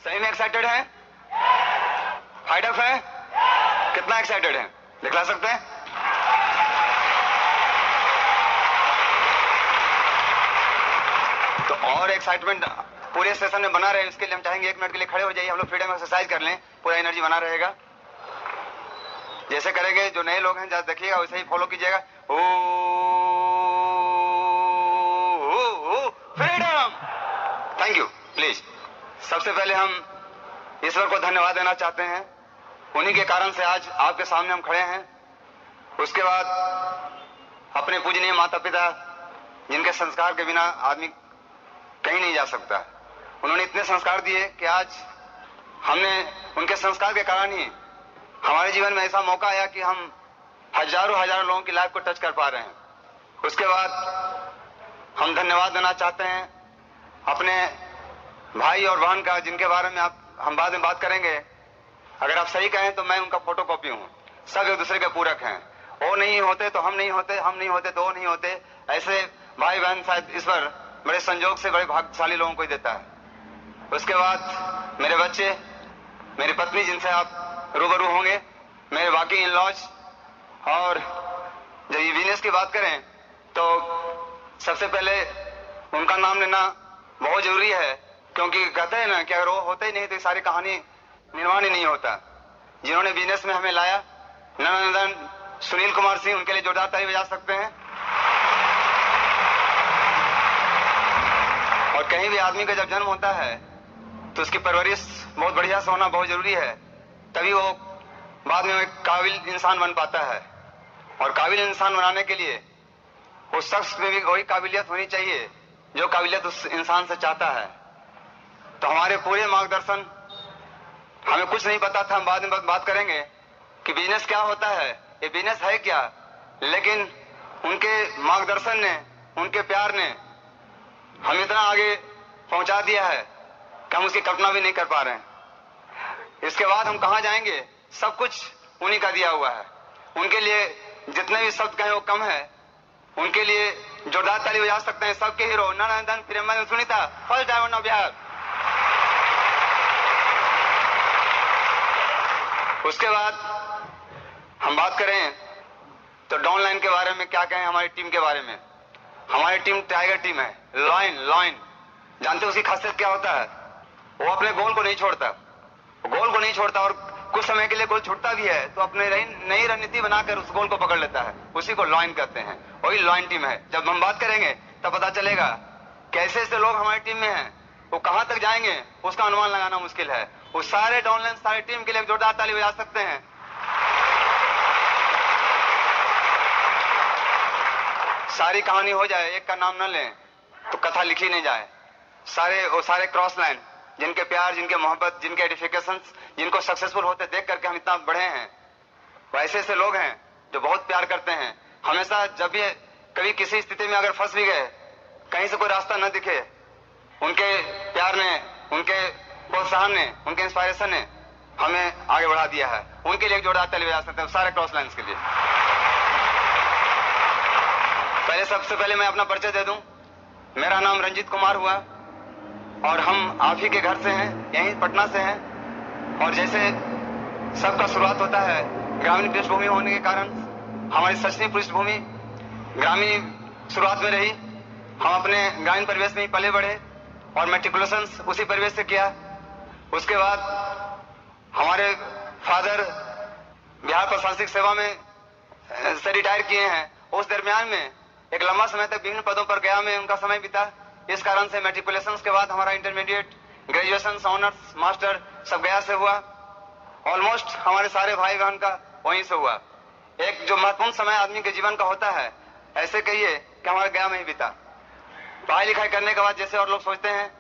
सही में एक्साइटेड हैं? फाइट अप है? कितना एक्साइटेड हैं? दिखला सकते हैं? तो और एक्साइटमेंट पूरे सेशन में बना रहे, इसके लिए हम चाहेंगे 1 मिनट के लिए खड़े हो जाइए, हम लोग फ्रीडम एक्सरसाइज कर लें, पूरा एनर्जी बना रहेगा। जैसे करेंगे, जो नए लोग हैं जरा देखिएगा, वैसे ही फॉलो कीजिएगा। फ्रीडम। Thank you. प्लीज, सबसे पहले हम ईश्वर को धन्यवाद देना चाहते हैं, उन्हीं के कारण से आज आपके सामने हम खड़े हैं। उसके बाद अपने पूजनीय माता पिता, जिनके संस्कार के बिना आदमी कहीं नहीं जा सकता, उन्होंने इतने संस्कार दिए कि आज हमने उनके संस्कार के कारण ही हमारे जीवन में ऐसा मौका आया कि हम हजारों लोगों की लाइफ को टच कर पा रहे हैं। उसके बाद हम धन्यवाद देना चाहते हैं अपने भाई और बहन का, जिनके बारे में हम बाद में बात करेंगे। अगर आप सही कहें तो मैं उनका फोटोकॉपी हूँ, सब एक दूसरे के पूरक हैं। वो नहीं होते तो हम नहीं होते, हम नहीं होते तो वो नहीं होते। ऐसे भाई बहन शायद ईश्वर बड़े संजोग से बड़े भाग्यशाली लोगों को ही देता है। उसके बाद मेरे बच्चे, मेरी पत्नी, जिनसे आप रूबरू होंगे, मेरे बाकी इन लॉज, और जब ये बिजनेस की बात करें तो सबसे पहले उनका नाम लेना बहुत जरूरी है, क्योंकि कहते हैं ना कि अगर वो होते ही नहीं तो ये सारी कहानी निर्माण ही नहीं होता। जिन्होंने बिजनेस में हमें लाया, नंदन सुनील कुमार सिंह, उनके लिए जोरदार ताली बजा सकते हैं। और कहीं भी आदमी का जब जन्म होता है तो उसकी परवरिश बहुत बढ़िया से होना बहुत जरूरी है, तभी वो बाद में एक काबिल इंसान बन पाता है। और काबिल इंसान बनाने के लिए उस शख्स में भी वही काबिलियत होनी चाहिए जो काबिलियत उस इंसान से चाहता है। तो हमारे पूरे मार्गदर्शन, हमें कुछ नहीं पता था, हम बाद में बात करेंगे कि बिजनेस क्या होता है, ये बिजनेस है क्या, लेकिन उनके मार्गदर्शन ने, उनके प्यार ने हमें इतना आगे पहुंचा दिया है कि हम उसकी कल्पना भी नहीं कर पा रहे हैं। इसके बाद हम कहां जाएंगे, सब कुछ उन्हीं का दिया हुआ है। उनके लिए जितने भी शब्द कहें वो कम है। उनके लिए जोरदार ताली बजा सकते हैं सबके hero Nandan Prem Sunita, first diamond of Bihar. उसके बाद हम बात करें तो डाउनलाइन के बारे में क्या कहें, हमारी टीम के बारे में। हमारी टीम टाइगर टीम है, लॉयन। जानते हो उसकी खासियत क्या होता है? वो अपने गोल को नहीं छोड़ता, और कुछ समय के लिए गोल छूटता भी है तो अपने नई रणनीति बनाकर उस गोल को पकड़ लेता है, उसी को लॉयन कहते हैं। वही लॉयन टीम है। जब हम बात करेंगे तब पता चलेगा कैसे ऐसे लोग हमारी टीम में हैं, वो कहां तक जाएंगे उसका अनुमान लगाना मुश्किल है। वो सारे डाउनलाइन, सारी टीम के लिए जोरदार ताली बजा सकते हैं। सारी कहानी हो जाए, एक का नाम न लें तो कथा लिखी नहीं जाए। सारे क्रॉस लाइन, जिनके प्यार, जिनके मोहब्बत, जिनके एडिफिकेशन, जिनको सक्सेसफुल होते देख करके हम इतना बढ़े हैं, वो ऐसे ऐसे लोग हैं जो बहुत प्यार करते हैं। हमेशा जब भी कभी किसी स्थिति में अगर फंस भी गए, कहीं से कोई रास्ता न दिखे, उनके प्यार ने, उनके प्रोत्साहन ने, उनके इंस्पायरेशन ने हमें आगे बढ़ा दिया है। उनके लिए जोरदार ताली बजा सकते हैं सारे क्रॉस लाइन्स के लिए। सबसे पहले मैं अपना परिचय दे दूं। मेरा नाम रंजीत कुमार हुआ और हम आप ही के घर से हैं, यहीं पटना से हैं। और जैसे सबका शुरुआत होता है ग्रामीण पृष्ठभूमि होने के कारण, हमारी सचनी पृष्ठभूमि ग्रामीण शुरुआत में रही। हम अपने ग्रामीण परिवेश में ही पले बढ़े और मैट्रिकुलेशन उसी परिवेश से किया। उसके बाद हमारे फादर बिहार प्रशासनिक सेवा में से रिटायर किए हैं। उस दरमियान में एक लंबा समय तक विभिन्न पदों पर गया में उनका समय बीता। इस कारण से मैट्रिकुलेशन के बाद हमारा इंटरमीडिएट, ग्रेजुएशन, ऑनर्स, मास्टर सब गया से हुआ। ऑलमोस्ट हमारे सारे भाई बहन का वहीं से हुआ। एक जो महत्वपूर्ण समय आदमी के जीवन का होता है, ऐसे कहिए कि हमारे गया में ही बीता। पढ़ाई लिखाई करने के बाद जैसे और लोग सोचते हैं,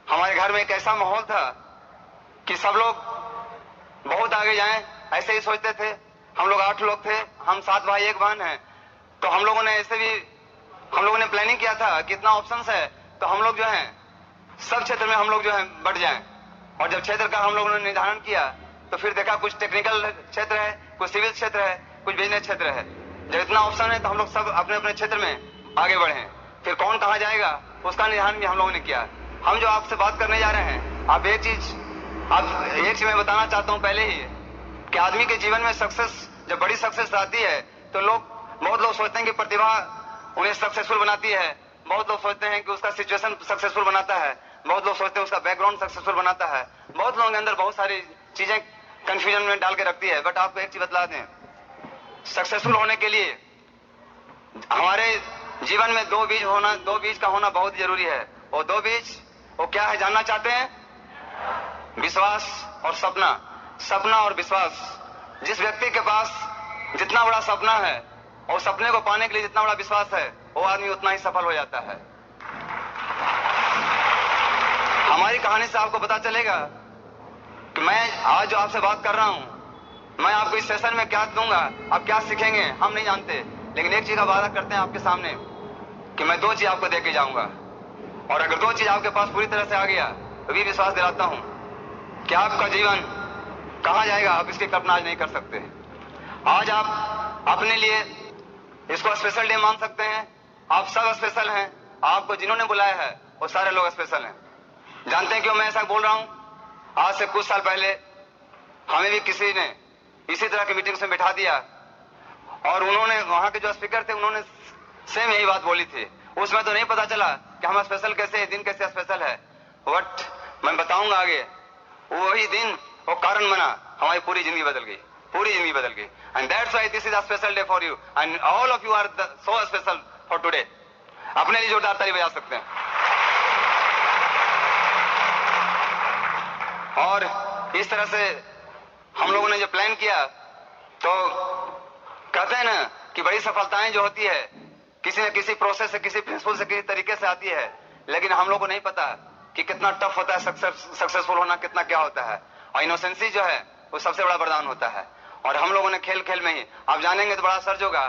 हमारे घर में एक ऐसा माहौल था कि सब लोग बहुत आगे जाएं, ऐसे ही सोचते थे। हम लोग 8 लोग थे, हम 7 भाई 1 बहन है। तो हम लोगों ने ऐसे भी प्लानिंग किया था कि इतना ऑप्शंस है तो हम लोग जो है सब क्षेत्र में हम लोग जो है बढ़ जाएं। और जब क्षेत्र का हम लोगों ने निर्धारण किया तो फिर देखा कुछ टेक्निकल क्षेत्र है, कुछ सिविल क्षेत्र है, कुछ बिजनेस क्षेत्र है। जब इतना ऑप्शन है तो हम लोग सब अपने अपने क्षेत्र में आगे बढ़े। फिर कौन कहाँ जाएगा उसका निर्धारण भी हम लोगों ने किया। हम जो आपसे बात करने जा रहे हैं, आप एक चीज अब एक चीज मैं बताना चाहता हूं पहले ही कि आदमी के जीवन में सक्सेस, जब बड़ी सक्सेस आती है तो बहुत लोग सोचते हैं कि प्रतिभा उन्हें सक्सेसफुल बनाती है, बहुत लोग सोचते हैं कि उसका सिचुएशन सक्सेसफुल बनाता है, बहुत लोग सोचते हैं उसका बैकग्राउंड सक्सेसफुल बनाता है, बहुत लोगों के अंदर बहुत सारी चीजें कंफ्यूजन में डाल के रखती है। बट आपको एक चीज बतला दें, सक्सेसफुल होने के लिए हमारे जीवन में दो बीज का होना बहुत जरूरी है। वो दो बीज वो क्या है जानना चाहते हैं? विश्वास और सपना। सपना और विश्वास। जिस व्यक्ति के पास जितना बड़ा सपना है और सपने को पाने के लिए जितना बड़ा विश्वास है, वो आदमी उतना ही सफल हो जाता है। हमारी कहानी से आपको पता चलेगा कि मैं आज जो आपसे बात कर रहा हूं, मैं आपको इस सेशन में क्या दूंगा, आप क्या सीखेंगे हम नहीं जानते, लेकिन एक चीज का वादा करते हैं आपके सामने कि मैं दो चीज आपको दे के जाऊंगा, और अगर दो चीज आपके पास पूरी तरह से आ गया तो भी विश्वास दिलाता हूं कि आपका जीवन कहां जाएगा आप इसकी कल्पना आज नहीं कर सकते। आज आप अपने लिए इसको स्पेशल डे मान सकते हैं। आप सब स्पेशल हैं, आपको जिन्होंने बुलाया है वो सारे लोग स्पेशल हैं। जानते हैं क्यों मैं ऐसा बोल रहा हूं? आज से कुछ साल पहले हमें भी किसी ने इसी तरह की मीटिंग्स में बिठा दिया और उन्होंने, वहां के जो स्पीकर थे, उन्होंने सेम यही बात बोली थी। उसमें तो नहीं पता चला कि हम स्पेशल कैसे, दिन कैसे स्पेशल है। बट मैं बताऊंगा आगे, वही दिन वो कारण बना, हमारी पूरी जिंदगी बदल गई, पूरी जिंदगी बदल गई। And that's why this is a special day for you and all of you are so special for today. अपने लिए जोरदार ताली बजा सकते हैं। और इस तरह से हम लोगों ने जो प्लान किया, तो कहते हैं ना कि बड़ी सफलताएं जो होती है किसी न किसी प्रोसेस से, किसी प्रिंसिपल से, किसी तरीके से आती है, लेकिन हम लोगों को नहीं पता कि कितना टफ होता है सक्सेसफुल होना, कितना क्या होता है। और इनोसेंसी जो है वो सबसे बड़ा वरदान होता है। और हम लोगों ने खेल खेल में ही, आप जानेंगे तो बड़ा सर्च होगा,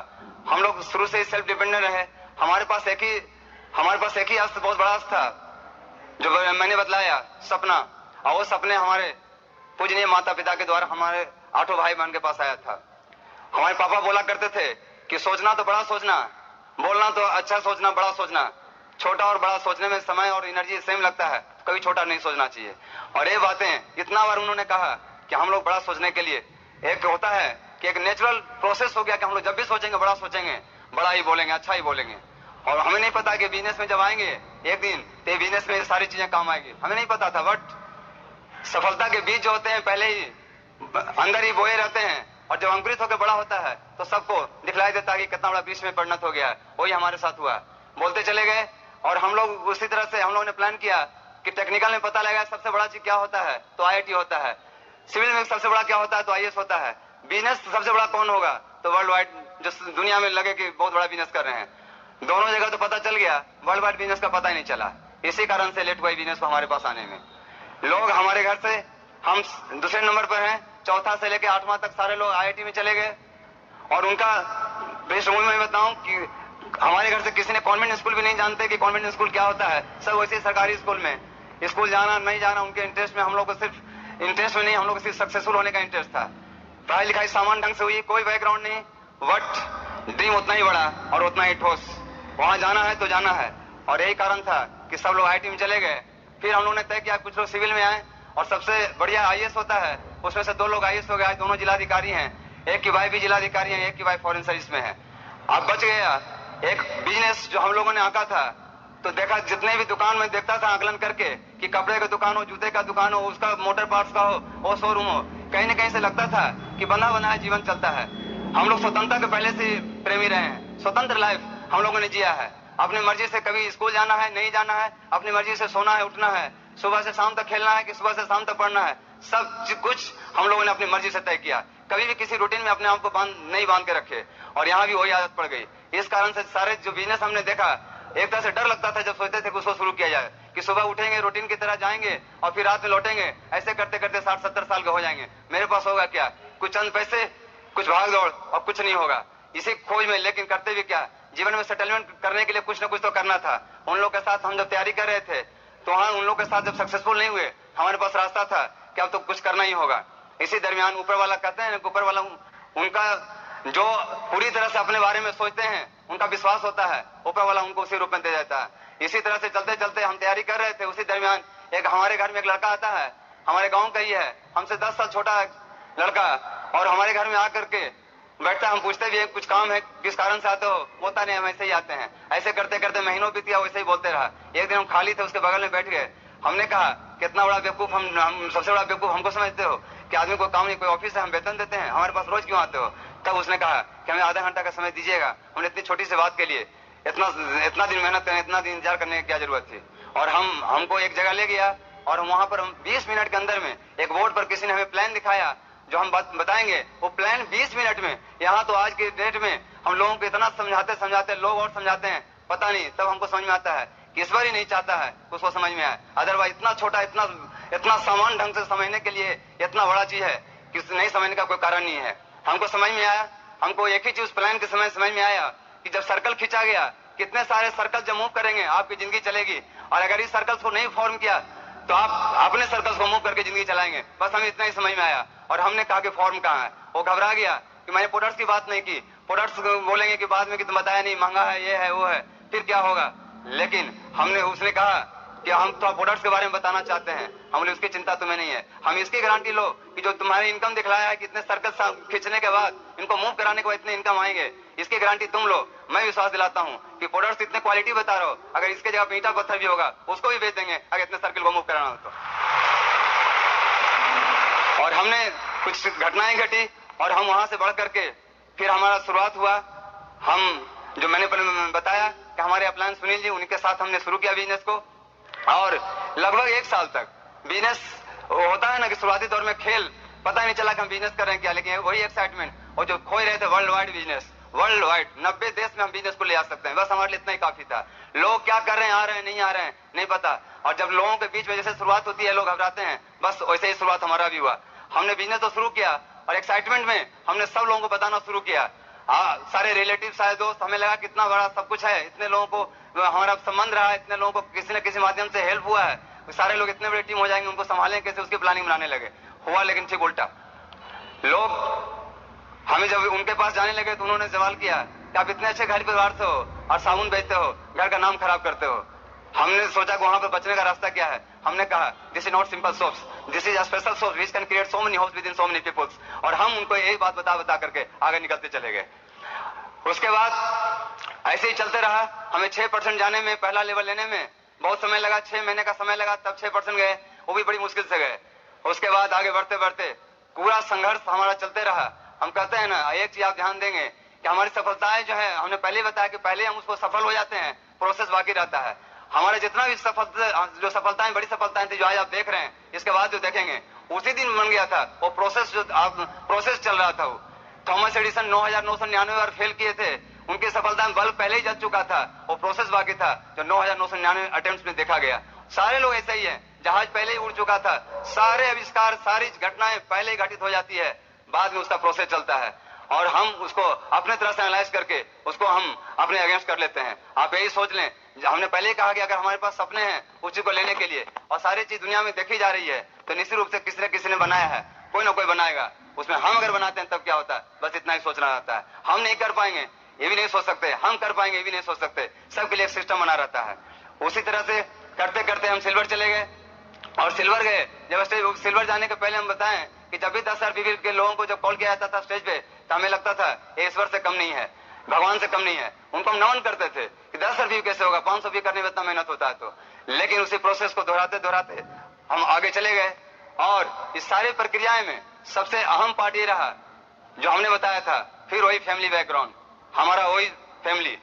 हम लोग शुरू से ही सेल्फ डिपेंडेंट रहे। हमारे पास एक ही अस्त्र, बहुत बड़ा अस्त्र था जो मैंने बतलाया, सपना। और वो सपने हमारे पूजनीय माता पिता के द्वारा हमारे 8 भाई बहन के पास आया था। हमारे पापा बोला करते थे कि सोचना तो बड़ा सोचना, बोलना तो अच्छा सोचना, बड़ा सोचना। छोटा और बड़ा सोचने में समय और एनर्जी सेम लगता है, कभी छोटा नहीं सोचना चाहिए। और ये बातें इतना बार उन्होंने कहा कि हम लोग बड़ा सोचने के लिए, एक होता है कि एक नेचुरल प्रोसेस हो गया कि हम लोग जब भी सोचेंगे बड़ा सोचेंगे, बड़ा ही बोलेंगे, अच्छा ही बोलेंगे। और हमें नहीं पता कि बिजनेस में जब आएंगे एक दिन तो बिजनेस में सारी चीजें काम आएगी, हमें नहीं पता था। बट सफलता के बीज जो होते हैं पहले ही अंदर ही बोए रहते हैं, और जब अंकुरित होकर बड़ा होता है तो सबको दिखलाई देता है कि कितना बड़ा बीज में परिणत हो गया है। वही हमारे साथ हुआ। बोलते चले गए और हम लोग उसी तरह से हम लोगों ने प्लान किया कि टेक्निकल में पता लगा सबसे बड़ा चीज क्या होता है तो IIT होता है, सिविल में सबसे बड़ा क्या होता है तो IAS होता है, बिजनेस सबसे बड़ा कौन होगा तो वर्ल्ड वाइड, जो दुनिया में लगे कि बहुत बड़ा बिजनेस कर रहे हैं। दोनों जगह तो पता चल गया, वर्ल्ड वाइड बिजनेस का पता ही नहीं चला। इसी कारण से लेट हुआ बिजनेस को हमारे पास आने में। लोग हमारे घर से, हम दूसरे नंबर पर हैं, चौथा से लेकर 8वां तक सारे लोग IIT में चले गए। और उनका पृष्ठभूमि में बताऊं कि हमारे घर से किसी ने कॉन्वेंट स्कूल भी नहीं जानते कि कॉन्वेंट स्कूल क्या होता है, सब वैसे सरकारी स्कूल में स्कूल जाना नहीं जाना उनके इंटरेस्ट में, हम लोग को सिर्फ इंटरेस्ट में नहीं, हम लोग को सिर्फ सक्सेसफुल होने का इंटरेस्ट था। पढ़ाई लिखाई सामान ढंग से हुई, कोई बैकग्राउंड नहीं, बट ड्रीम उतना ही बड़ा और उतना ही ठोस, वहां जाना है तो जाना है। और यही कारण था कि सब लोग IIT में चले गए। फिर हम लोग ने तय किया कुछ लोग सिविल में आए, और सबसे बढ़िया IAS होता है, उसमें से 2 लोग IAS हो गए, दोनों जिलाधिकारी हैं, एक की वाइफ भी जिलाधिकारी है, एक की वाइफ फॉरेन सर्विस में है। अब बच गया एक बिजनेस जो हम लोगों ने आंका था, तो देखा जितने भी दुकान में देखता था आकलन करके कि कपड़े का दुकान हो, जूते का दुकान हो, उसका मोटर पार्ट्स का हो, वो शोरूम हो, कहीं न कहीं से लगता था कि बंधा बनाया जीवन चलता है। हम लोग स्वतंत्रता के पहले से प्रेमी रहे हैं, स्वतंत्र लाइफ हम लोगों ने जिया है। अपनी मर्जी से कभी स्कूल जाना है नहीं जाना है, अपनी मर्जी से सोना है उठना है, सुबह से शाम तक खेलना है कि सुबह से शाम तक पढ़ना है, सब कुछ हम लोगों ने अपनी मर्जी से तय किया। कभी भी किसी रूटीन में अपने आप को नहीं बांध के रखे, और यहाँ भी वही आदत पड़ गई। इस कारण से सारे जो बिजनेस हमने देखा, एक तरह से डर लगता था जब सोचते थे कि उसको शुरू किया जाए, कि सुबह उठेंगे रूटीन की तरह जाएंगे और फिर रात में लौटेंगे, ऐसे करते करते 60-70 साल के हो जाएंगे, मेरे पास होगा क्या, कुछ चंद पैसे, कुछ भाग दौड़ और कुछ नहीं होगा, इसी खोज में। लेकिन करते भी क्या, जीवन में सेटलमेंट करने के लिए कुछ न कुछ तो करना था। उन लोग के साथ हम जब तैयारी कर रहे थे तो वहां उन लोग के साथ जब सक्सेसफुल नहीं हुए, हमारे पास रास्ता था कि अब तो कुछ करना ही होगा। इसी दरमियान ऊपर वाला कहते हैं, ऊपर वाला उनका जो पूरी तरह से अपने बारे में सोचते हैं, उनका विश्वास होता है, ऊपर वाला उनको उसी रूप में दे देता है। इसी तरह से चलते चलते हम तैयारी कर रहे थे, उसी दरमियान एक हमारे घर में एक लड़का आता है हमारे गांव का ही है, हमसे 10 साल छोटा लड़का, और हमारे घर में आकर के बैठता है। हम पूछते भी है कुछ काम है, किस कारण से आते हो? बोलता नहीं, हम ऐसे ही आते हैं। ऐसे करते करते महीनों बीत गया, वैसे ही बोलते रहा। एक दिन हम खाली थे, उसके बगल में बैठ गए। हमने कहा कितना बड़ा बेवकूफ, हम सबसे बड़ा बेवकूफ हमको समझते हो कि आदमी को काम नहीं, कोई ऑफिस है, हम वेतन देते हैं, हमारे पास रोज क्यों आते हो? तब उसने कहा कि हमें आधा घंटा का समय दीजिएगा। हमने इतनी छोटी सी बात के लिए इतना दिन मेहनत करने, इतना दिन इंतजार करने की क्या जरूरत थी? और हमको एक जगह ले गया, और वहां पर हम 20 मिनट के अंदर में एक बोर्ड पर किसी ने हमें प्लान दिखाया जो हम बताएंगे। वो प्लान 20 मिनट में, यहाँ तो आज के डेट में हम लोगों को इतना समझाते लोग और समझाते हैं, पता नहीं तब हमको समझ में आता है कि ईश्वर ही नहीं चाहता है उसको समझ में आए। अदरवाइज इतना छोटा, इतना सामान्य ढंग से समझने के लिए इतना बड़ा चीज है कि नहीं समझने का कोई कारण नहीं है। हमको समझ में आया, हमको एक ही चीज प्लान के समय समझ में आया कि जब सर्कल खींचा गया, कितने सारे सर्कल जब मूव करेंगे आपकी जिंदगी चलेगी, और अगर इस सर्कल को नहीं फॉर्म किया तो आप अपने सर्कल को मूव करके जिंदगी चलाएंगे। बस हमें इतना ही समझ में आया। और हमने कहा कि फॉर्म कहाँ है? वो घबरा गया कि मैंने प्रोडक्ट्स की बात नहीं की। प्रोडक्ट्स बोलेंगे कि बाद में कि तुम बताया नहीं, महंगा है, ये है, वो है, फिर क्या होगा? लेकिन उसने कहा कि हम तो प्रोडक्ट्स के बारे में बताना चाहते हैं। हम बोले उसकी चिंता तुम्हें नहीं है, हम इसकी गारंटी लो कि जो तुम्हारी इनकम दिखलाया है कि इतने सर्कल खींचने के बाद, इनको मूव कराने के बाद इतने इनकम आएंगे, इसकी गारंटी तुम लो। मैं विश्वास दिलाता हूँ कि प्रोडक्ट्स इतने क्वालिटी बता रहे हो, अगर इसके जगह ईंटा पत्थर भी होगा उसको भी बेच देंगे अगर इतने सर्कल को मूव कराना हो तो। और हमने कुछ घटनाएं घटी, और हम वहां से बढ़ करके फिर हमारा शुरुआत हुआ। हम जो मैंने बताया कि हमारे अपलायन सुनील जी, उनके साथ हमने शुरू किया बिजनेस को, और लगभग 1 साल तक बिजनेस होता है ना कि शुरुआती दौर में खेल, पता नहीं चला कि हम बिजनेस कर रहे हैं क्या, लेकिन वही एक्साइटमेंट और जो खोए रहे थे world wide business, world wide 90 देश में हम बिजनेस को ले आ सकते हैं, बस हमारे लिए इतना ही काफी था। लोग क्या कर रहे हैं, आ रहे हैं नहीं आ रहे हैं नहीं पता, और जब लोगों के बीच में जैसे शुरुआत होती है लोग घबराते हैं, बस वैसे ही शुरुआत हमारा भी हुआ। हमने बिजनेस तो शुरू किया, और एक्साइटमेंट में हमने सब लोगों को बताना शुरू किया। सारे रिलेटिव, सारे दोस्त, हमें लगा कितना बड़ा सब कुछ है, इतने लोगों को हमारा संबंध रहा है, इतने लोगों को किसी न किसी माध्यम से हेल्प हुआ है, सारे लोग इतने बड़े टीम हो जाएंगे, उनको संभालें कैसे, उसकी प्लानिंग बनाने लगे। हुआ लेकिन ठीक उल्टा। लोग हमें जब उनके पास जाने लगे तो उन्होंने सवाल किया कि आप इतने अच्छे घर परिवार से हो और साबुन बेचते हो, घर का नाम खराब करते हो। हमने सोचा कि वहां पर बचने का रास्ता क्या है। हमने कहा this is not simple soaps, this is a special soaps which can create so many hopes within so many peoples. और हम उनको यही बात बता करके आगे निकलते चले गए। उसके बाद ऐसे ही चलते रहा। हमें 6% जाने में, पहला लेवल लेने में बहुत समय लगा, 6 महीने का समय लगा, तब 6% गए, वो भी बड़ी मुश्किल से गए। उसके बाद आगे बढ़ते बढ़ते पूरा संघर्ष हमारा चलते रहा। हम कहते हैं ना, एक चीज आप ध्यान देंगे कि हमारी सफलताएं जो है, हमने पहले बताया कि पहले हम उसको सफल हो जाते हैं, प्रोसेस बाकी रहता है। हमारे जितना भी सफलताएं, बड़ी सफलताएं थी जो आज आप देख रहे हैं, इसके बाद जो देखेंगे, उसी दिन बन गया था वो प्रोसेस, जो प्रोसेस चल रहा था। वो थॉमस एडिसन 9,999 बार फेल किए थे, उनकी सफलता में बल्ब पहले ही जल चुका था, वो प्रोसेस बाकी था जो 9,999 अटेम्प्ट में देखा गया। सारे लोग ऐसे ही हैं, जहाज पहले ही उड़ चुका था, सारे आविष्कार, सारी घटनाएं पहले ही घटित हो जाती है, बाद में उसका प्रोसेस चलता है, और हम उसको अपने तरह से एनालाइज करके उसको हम अपने अगेंस्ट कर लेते हैं। आप यही सोच लें, हमने पहले ही कहा कि अगर हमारे पास सपने हैं उस चीज को लेने के लिए, और सारी चीज दुनिया में देखी जा रही है, तो निश्चित रूप से किसी न किसी ने बनाया है, कोई ना कोई बनाएगा। उसमें हम अगर बनाते हैं तब क्या होता है, बस इतना ही सोचना रहता है। हम नहीं कर पाएंगे ये भी नहीं सोच सकते, हम कर पाएंगे ये भी नहीं सोच सकते, सबके लिए एक सिस्टम बना रहता है। उसी तरह से करते करते हम सिल्वर चले गए, और सिल्वर गए। जब सिल्वर जाने के पहले हम बताएं कि जब भी 10,000 पीपल के लोगों को जब कॉल किया जाता था स्टेज पे, तो हमें लगता था ये ईश्वर से कम नहीं है, भगवान से कम नहीं है। उनको हम नमन करते थे कि 10,000 व्यू कैसे होगा, 500 व्यू करने में इतना मेहनत होता है तो। लेकिन उसी प्रोसेस को दोहराते दोहराते हम आगे चले गए, और इस सारी प्रक्रियाएं में सबसे अहम पार्ट ये रहा जो हमने बताया था, फिर वही फैमिली बैकग्राउंड, हमारा वही फैमिली,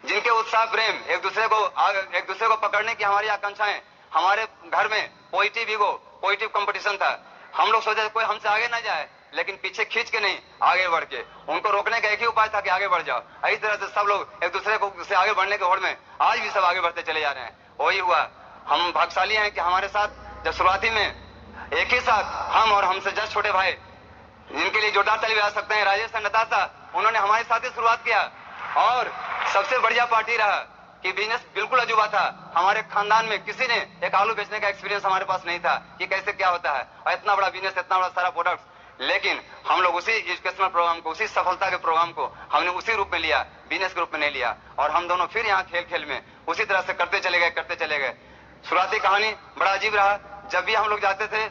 जिनके उत्साह, प्रेम, एक दूसरे को पकड़ने की हमारी आकांक्षाएं। हमारे घर में पॉजिटिव ईगो, पॉजिटिव कंपटीशन था। हम लोग सोचे कोई हमसे आगे ना जाए, लेकिन पीछे खींच के नहीं, आगे बढ़ के। उनको रोकने का एक ही उपाय था कि आगे बढ़ जाओ। इसी तरह से सब लोग एक दूसरे को से आगे बढ़ने के होड़ में आज भी सब आगे बढ़ते चले जा रहे हैं। वही हुआ। हम भाग्यशाली हैं कि हमारे साथ जब शुरुआती में एक ही साथ हम और हमसे जस्ट छोटे भाई, जिनके लिए जोरदार ताली बजा सकते हैं, राजेश और नताशा, उन्होंने हमारे साथ ही शुरुआत किया। और सबसे बढ़िया पार्टी रहा कि बिजनेस बिल्कुल अजूबा था। हमारे खानदान में किसी ने एक आलू बेचने का एक्सपीरियंस हमारे पास नहीं था कि कैसे क्या होता है, और इतना बड़ा बिजनेस, इतना बड़ा सारा प्रोडक्ट। लेकिन हम लोग उसी एजुकेशनल प्रोग्राम को, उसी सफलता के प्रोग्राम को हमने उसी रूप में लिया, बिजनेस के रूप में नहीं लिया। और हम दोनों फिर यहाँ खेल खेल में उसी तरह से करते चले गए। शुरुआती कहानी बड़ा अजीब रहा। जब भी हम लोग जाते थे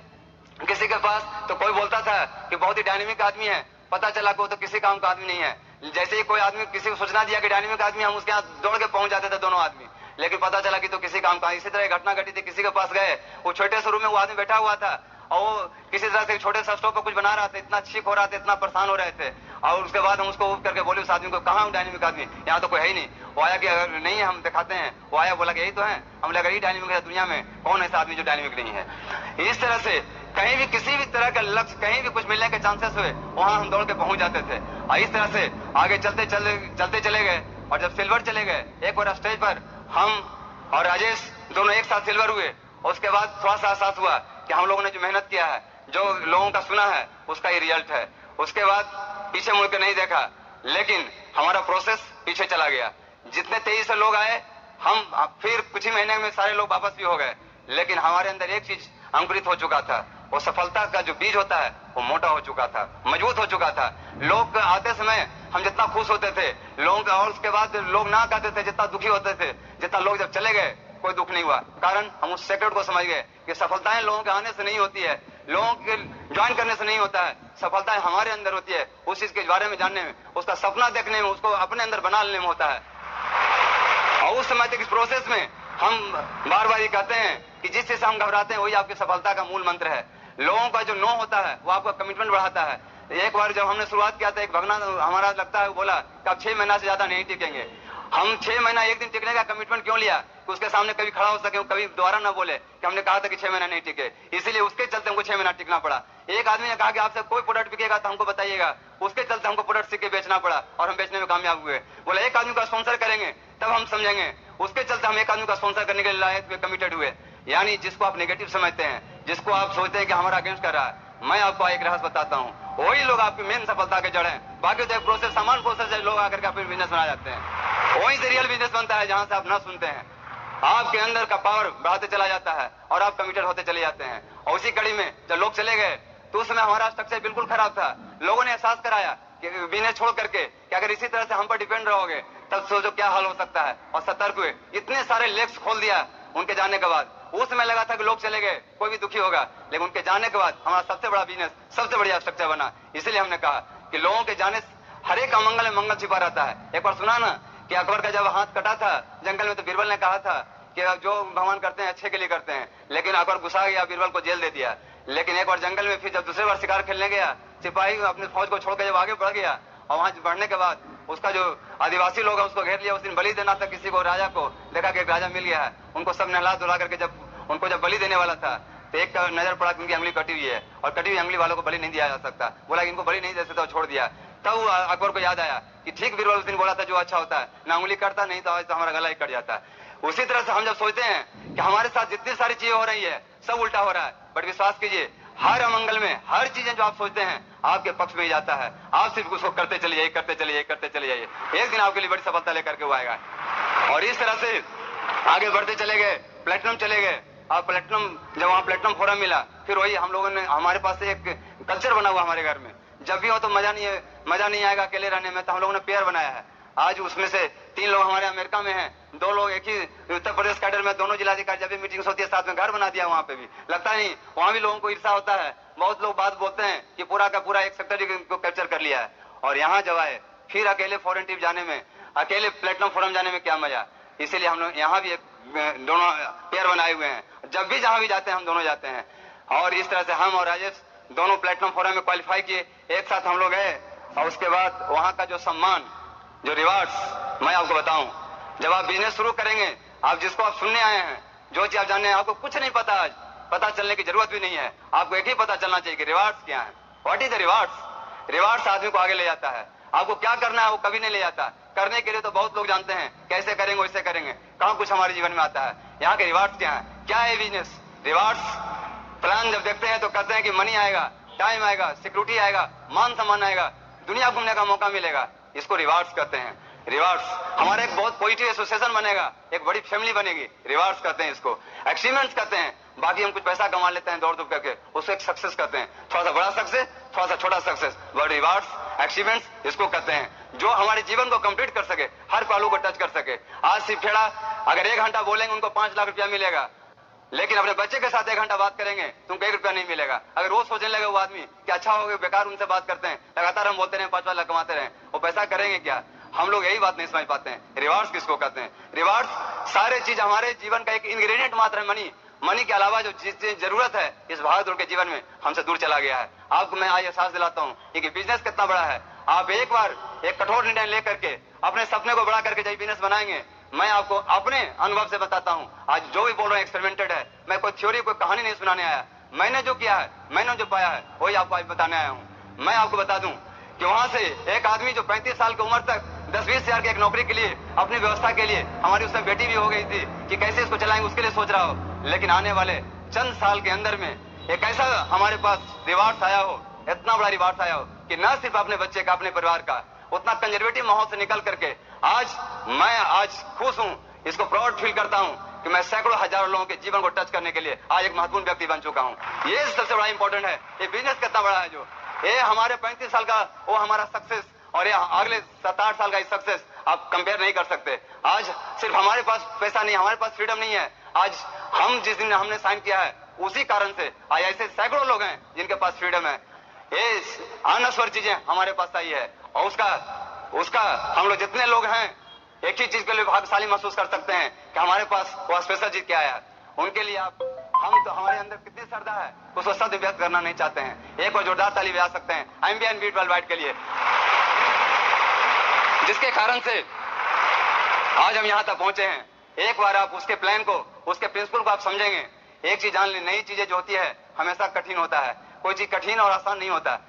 किसी के पास तो कोई बोलता था कि बहुत ही डायनेमिक आदमी है, पता चला कि वो तो किसी काम का आदमी नहीं है। जैसे ही कोई आदमी किसी को सूचना दिया कि डायनेमिक आदमी, हम उसके यहाँ दौड़ के पहुंच जाते थे दोनों आदमी, लेकिन पता चला कि तो किसी काम का। इसी तरह एक घटना घटी थी, किसी के पास गए, वो छोटे से रूम में वो आदमी बैठा हुआ था और वो किसी तरह से छोटे से स्टोव पर कुछ बना रहा था, इतना छींक हो रहा था, इतना परेशान हो रहे थे। और उसके बाद हम उसको उठ करके बोले उस आदमी को, कहाँ डायनेमिक आदमी, यहाँ तो कोई है ही नहीं। वो आया कि अगर नहीं है हम दिखाते हैं। वो आया, बोला कि यही तो है। हम लगा यही डायनेमिक है, दुनिया में कौन ऐसा आदमी जो डायनेमिक नहीं है। इस तरह से कहीं भी किसी भी तरह का लक्ष्य, कहीं भी कुछ मिलने के चांसेस हुए, वहां हम दौड़ के पहुंच जाते थे। और इस तरह से आगे चलते चले गए। और जब सिल्वर चले गए, एक बार स्टेज पर हम और राजेश दोनों एक साथ सिल्वर हुए। और उसके बाद थोड़ा सा एहसास हुआ कि हम लोगों ने जो मेहनत किया है, जो लोगों का सुना है, उसका ही रिजल्ट है। उसके बाद पीछे मुड़ के नहीं देखा, लेकिन हमारा प्रोसेस पीछे चला गया। जितने तेजी से लोग आए, हम फिर कुछ ही महीने में सारे लोग वापस भी हो गए, लेकिन हमारे अंदर एक चीज अंकुरित हो चुका था। वो सफलता का जो बीज होता है, वो मोटा हो चुका था, मजबूत हो चुका था। लोग आते समय हम जितना खुश होते थे लोग, और उसके बाद लोग ना कहते थे जितना दुखी होते थे, जितना लोग जब चले गए कोई दुख नहीं हुआ। कारण हम उस सेक्रेट को समझ गए कि सफलताएं लोगों के आने से नहीं होती है, लोगों के ज्वाइन करने से नहीं होता है। सफलताएं हमारे अंदर होती है, उस चीज के बारे में जानने में, उसका सपना देखने में, उसको अपने अंदर बना लेने में होता है। और उस समय तक इस प्रोसेस में हम बार बार ये कहते हैं कि जिस चीज से हम घबराते हैं वही आपकी सफलता का मूल मंत्र है। लोगों का जो नो होता है वो आपका कमिटमेंट बढ़ाता है। एक बार जब हमने शुरुआत किया था, एक भगना हमारा लगता है बोला कि आप 6 महीना से ज्यादा नहीं टिकेंगे। हम 6 महीना एक दिन टिकने का कमिटमेंट क्यों लिया कि उसके सामने कभी खड़ा हो सके, कभी दोबारा ना बोले कि हमने कहा था कि 6 महीना नहीं टिके। इसीलिए उसके चलते हमको 6 महीना टिकना पड़ा। एक आदमी ने कहा कि आपसे कोई प्रोडक्ट बिकेगा तो हमको बताइएगा, उसके चलते हमको प्रोडक्ट सीख के बेचना पड़ा और हम बेचने में कामयाब हुए। बोला एक आदमी का स्पॉन्सर करेंगे तब हम समझेंगे, उसके चलते हम एक आदमी का स्पॉन्सर करने के लिए कमिटेड हुए। यानी जिसको आप नेगेटिव समझते हैं, जिसको आप सोचते हैं कि हमारा अगेंस्ट कर रहा है, मैं आपको एक रहस्य बताता हूँ, वही लोग आपकी मेन सफलता के जड़ हैं। बाकी तो एक प्रोसेस, सामान प्रोसेस है, लोग आकर के अपने बिजनेस बना जाते हैं। वही से रियल बिजनेस बनता है जहां से आप ना सुनते हैं। आपके अंदर का पावर बढ़ाते चला जाता है और आप कमिटेड होते चले जाते हैं। और उसी कड़ी में जब लोग चले गए तो उस समय हमारा स्ट्रक्चर बिल्कुल खराब था। लोगों ने एहसास कराया कि बिजनेस छोड़ करके कि अगर इसी तरह से हम पर डिपेंड रहोगे तब सोचो क्या हाल हो सकता है। और सतर्क हुए, इतने सारे लेक्स खोल दिया उनके जाने के बाद। उस समय लगा था कि लोग चले गए कोई भी दुखी होगा, लेकिन उनके जाने के बाद हमारा सबसे बड़ा बिजनेस, सबसे बढ़िया स्ट्रक्चर बना। इसलिए हमने कहा कि लोगों के जाने हर एक अमंगल में मंगल छिपा रहता है। एक बार सुना ना कि अकबर का जब हाथ कटा था जंगल में, तो बीरबल ने कहा था कि जो भगवान करते हैं अच्छे के लिए करते हैं, लेकिन अकबर गुस्सा गया, बीरबल को जेल दे दिया। लेकिन एक बार जंगल में फिर जब दूसरे बार शिकार खेलने गया, सिपाही अपनी फौज को छोड़कर जब आगे बढ़ गया और वहां बढ़ने के बाद उसका जो आदिवासी लोग हैं उसको घेर लिया। उस दिन बलि देना था किसी को, राजा को। देखा कि एक राजा मिल गया है, उनको सब नहला धुला करके जब उनको जब बलि देने वाला था तो एक का नजर पड़ा कि उनकी अंगुली कटी हुई है और कटी हुई अंगुली वालों को बलि नहीं दिया जा सकता। बोला कि इनको बलि नहीं दे सकता, छोड़ दिया। तब अकबर को याद आया कि ठीक बीरबल उस दिन बोला था जो अच्छा होता है ना अंगुली कटता, नहीं तो हमारा गला ही कट जाता है। उसी तरह से हम जब सोचते हैं कि हमारे साथ जितनी सारी चीजें हो रही है सब उल्टा हो रहा है, बट विश्वास कीजिए हर अमंगल में हर चीजें जो आप सोचते हैं आपके पक्ष में ही जाता है। आप सिर्फ उसको करते चले जाइए, करते चले जाइए, करते चले जाइए, एक दिन आपके लिए बड़ी सफलता लेकर के वो आएगा। और इस तरह से आगे बढ़ते चले गए, प्लेटिनम चले गए। और प्लेटिनम जब वहां प्लेटिनम फोरम मिला, फिर वही हम लोगों ने, हमारे पास एक कल्चर बना हुआ हमारे घर में, जब भी हो तो मजा नहीं आएगा अकेले रहने में, तो हम लोगों ने पेयर बनाया है। आज उसमें से 3 लोग हमारे अमेरिका में हैं, 2 लोग एक ही उत्तर प्रदेश कैडर में, दोनों जिलाधिकारी जब भी मीटिंग्स होती है साथ में घर बना दिया। वहां पे भी लगता नहीं, वहां भी लोगों को ईर्षा होता है। बहुत लोग बात बोलते हैं कि पूरा का पूरा एक सेक्टर को कैप्चर कर लिया है। और यहाँ जब आए फिर अकेले फॉरेन ट्रिप जाने में, अकेले प्लेटिनम फोरम जाने में क्या मजा। इसीलिए हम लोग यहाँ भी एक दोनों पेयर बनाए हुए हैं, जब भी जहां भी जाते हैं हम दोनों जाते हैं। और इस तरह से हम और राजेश दोनों प्लेटिनम फोरम में क्वालिफाई किए, एक साथ हम लोग गए। और उसके बाद वहां का जो सम्मान, जो रिवार्ड्स, मैं आपको बताऊं, जब आप बिजनेस शुरू करेंगे, आप जिसको आप सुनने आए हैं, जो चीज आप जानने हैं, आपको कुछ नहीं पता, आज पता चलने की जरूरत भी नहीं है। आपको एक ही पता चलना चाहिए कि रिवार्ड्स क्या है। What is the rewards. Rewards आदमी को आगे ले जाता है। आपको क्या करना है वो कभी नहीं ले जाता। करने के लिए तो बहुत लोग जानते हैं, कैसे करेंगे वैसे करेंगे, कहां कुछ हमारे जीवन में आता है। यहाँ के रिवार्ड्स क्या है, क्या है बिजनेस। रिवार्ड्स प्लान जब देखते हैं तो कहते हैं कि मनी आएगा, टाइम आएगा, सिक्योरिटी आएगा, मान सम्मान आएगा, दुनिया घूमने का मौका मिलेगा, इसको रिवार्ड्स कहते हैं। रिवार्ड्स हमारा एक बहुत पॉजिटिव एसोसिएशन बनेगा, एक बड़ी फैमिली बनेगी, रिवार्ड्स कहते हैं इसको। अचीवमेंट्स कहते हैं, बाकी हम कुछ पैसा कमा लेते हैं दौड़ धूप करके, उसको एक सक्सेस कहते हैं। थोड़ा सा बड़ा सक्सेस, थोड़ा सा छोटा सक्सेस, बट रिवार्ड्स अचीवमेंट्स इसको कहते हैं, जो हमारे जीवन को कंप्लीट कर सके, हर पहलू को टच कर सके। आज सिर्फ खेड़ा अगर 1 घंटा बोलेंगे उनको 5 लाख रुपया मिलेगा, लेकिन अपने बच्चे के साथ 1 घंटा बात करेंगे तुमको 1 रुपया नहीं मिलेगा। अगर रोज सोचने लगे वो आदमी कि अच्छा हो गया, बेकार उनसे बात करते हैं, लगातार हम बोलते रहे 5 लाख कमाते रहे, वो पैसा करेंगे क्या? हम लोग यही बात नहीं समझ पाते हैं। रिवार्ड्स किसको कहते हैं? रिवार्ड्स सारे चीज हमारे जीवन का एक इंग्रेडिएंट मात्र है। मनी के अलावा जो चीज जरूरत है इस भागदौड़ के जीवन में हमसे दूर चला गया है। आपको मैं आज एहसास दिलाता हूँ कि बिजनेस कितना बड़ा है। आप एक बार एक कठोर निर्णय लेकर के अपने सपने को बड़ा करके जब बिजनेस बनाएंगे, मैं आपको अपने अनुभव से बताता हूँ, आज जो भी बोल रहा हूँ एक्सपेरिमेंटेड है। मैं कोई थ्योरी कोई कहानी नहीं सुनाने आया। मैंने जो किया है, मैंने जो पाया है वही आपको आज बताने आया हूँ। मैं आपको बता दूं कि वहां से एक आदमी जो 35 साल की उम्र तक 10-20 हजार की एक नौकरी के लिए, अपनी व्यवस्था के लिए, हमारी उसमें बेटी भी हो गई थी कि कैसे इसको चलाएंगे उसके लिए सोच रहा हो, लेकिन आने वाले चंद साल के अंदर में एक ऐसा हमारे पास रिवार्ड आया हो, इतना बड़ा रिवार्ड आया हो कि न सिर्फ अपने बच्चे का, अपने परिवार का, उतना कंजर्वेटिव माहौल से निकल करके मैं आज खुश हूं, इसको प्राउड फील करता हूं कि मैं सैकड़ों हजारों लोगों के जीवन को टच करने के लिए आज एक महत्वपूर्ण व्यक्ति बन चुका हूं। ये सबसे बड़ा इंपॉर्टेंट है। ये बिजनेस कितना बड़ा है, जो ये हमारे 35 साल का वो हमारा सक्सेस और ये अगले 7-8 साल का सक्सेस आप कंपेयर नहीं कर सकते। आज सिर्फ हमारे पास पैसा नहीं, हमारे पास फ्रीडम नहीं है। आज हम जिस दिन हमने साइन किया है उसी कारण से आज ऐसे सैकड़ों लोग हैं जिनके पास फ्रीडम है। ये अनस्वर चीजें हमारे पास आई है और उसका हम लोग जितने लोग हैं एक ही चीज के लिए भाग्यशाली महसूस कर सकते हैं कि हमारे पास वो स्पेशल जीत के आया है। उनके लिए हम तो हमारे अंदर कितनी श्रद्धा है उसको शब्द व्यक्त करना नहीं चाहते हैं। एक बार जोरदार ताली बजा सकते हैं IMBN बीट वर्ल्ड वाइड के लिए, जिसके कारण से आज हम यहाँ तक पहुंचे हैं। एक बार आप उसके प्लान को, उसके प्रिंसिपल को आप समझेंगे, एक चीज जान ले, नई चीजें जो होती है हमेशा कठिन होता है। कोई चीज कठिन और आसान नहीं होता,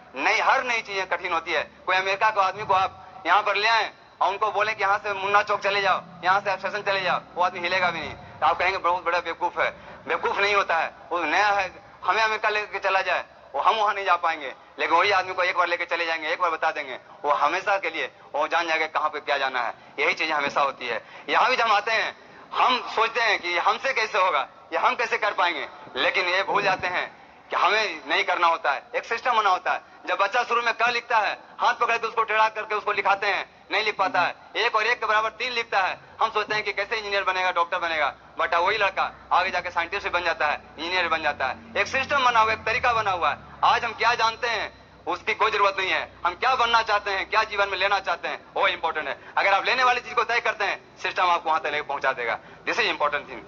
हर नई चीजें कठिन होती है। कोई अमेरिका के आदमी को आप यहाँ पर ले आए और उनको बोले कि यहाँ से मुन्ना चौक चले जाओ, यहाँ से स्टेशन चले जाओ, वो आदमी हिलेगा भी नहीं। तो आप कहेंगे बहुत बड़ा बेवकूफ है। बेवकूफ नहीं होता है, वो नया है, हमें अमेरिका लेके चला जाए वो हम वहां नहीं जा पाएंगे, लेकिन वही आदमी को एक बार लेके चले जाएंगे, एक बार बता देंगे, वो हमेशा के लिए वो जान जाएगा कहाँ पे क्या जाना है। यही चीजें हमेशा होती है। यहाँ भी जब आते हैं हम सोचते हैं कि हमसे कैसे होगा, ये हम कैसे कर पाएंगे, लेकिन ये भूल जाते हैं कि हमें नहीं करना होता है। एक सिस्टम बना होता है। जब बच्चा शुरू में क लिखता है, हाथ पकड़ के उसको टेढ़ा करके उसको लिखाते हैं, नहीं लिख पाता है। 1 और 1 के बराबर 3 लिखता है। हम सोचते हैं कि कैसे इंजीनियर बनेगा, डॉक्टर बनेगा, बट वही लड़का आगे जाके साइंटिस्ट बन जाता है, इंजीनियर बन जाता है। एक सिस्टम बना हुआ है, एक तरीका बना हुआ है। आज हम क्या जानते हैं उसकी कोई जरूरत नहीं है। हम क्या बनना चाहते हैं, क्या जीवन में लेना चाहते हैं, वो इंपॉर्टेंट है। अगर आप लेने वाली चीज को तय करते हैं, सिस्टम आपको वहां तक लेकर पहुंचा देगा। This is important thing.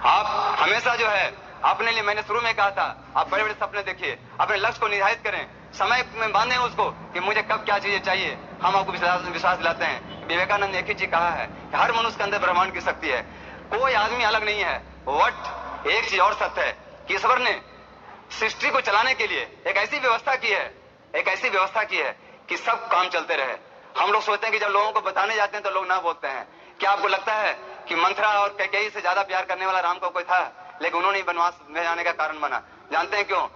आप हमेशा जो है अपने लिए, मैंने शुरू में कहा था, आप बड़े बड़े सपने देखिए, अपने लक्ष्य को निर्धारित करें, समय में बांधे उसको कि मुझे कब क्या चीजें चाहिए। हम आपको विश्वास दिलाते हैं। विवेकानंद ने एक ही चीज कहा है कि हर मनुष्य के अंदर ब्रह्मांड की शक्ति है, कोई आदमी अलग नहीं है। बट एक चीज और सत्य है कि ईश्वर ने सृष्टि को चलाने के लिए एक ऐसी व्यवस्था की है कि सब काम चलते रहे। हम लोग सोचते हैं कि जब लोगों को बताने जाते हैं तो लोग ना बोलते हैं। क्या आपको लगता है कि मंथरा और कैकेयी से ज्यादा प्यार करने वाला राम को कोई था? लेकिन उन्होंने वनवास में जाने का कारण बना। जानते हैं क्यों?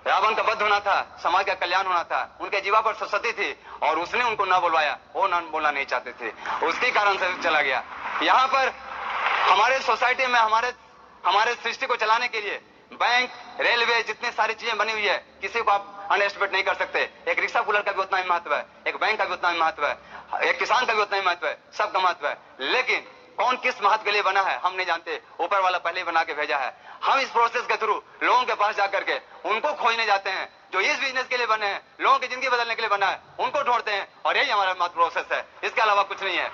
रावण का वध होना था, समाज का कल्याण होना था, उनके जीवा पर सरस्वती थी और उसने उनको ना बुलवाया, वो ना बोलना नहीं चाहते थे, उसके कारण से चला गया। यहाँ पर हमारे सोसाइटी में हमारे सृष्टि को चलाने के लिए बैंक, रेलवे, जितनी सारी चीजें बनी हुई है, किसी को आप अंडर एस्टिमेट नहीं कर सकते। एक रिक्शा कूलर का भी उतना ही महत्व है, एक बैंक का भी उतना ही महत्व है, एक किसान का भी उतना ही महत्व है, सबका महत्व है। लेकिन कौन किस महत्व के लिए बना है हम नहीं जानते, ऊपर वाला पहले ही बना के भेजा है। हम इस प्रोसेस के थ्रू लोगों के पास जाकर के उनको खोजने जाते हैं जो इस बिजनेस के लिए बने हैं, लोगों की जिंदगी बदलने के लिए बना है, उनको ढूंढते हैं और यही हमारा महत्व प्रोसेस है, इसके अलावा कुछ नहीं है।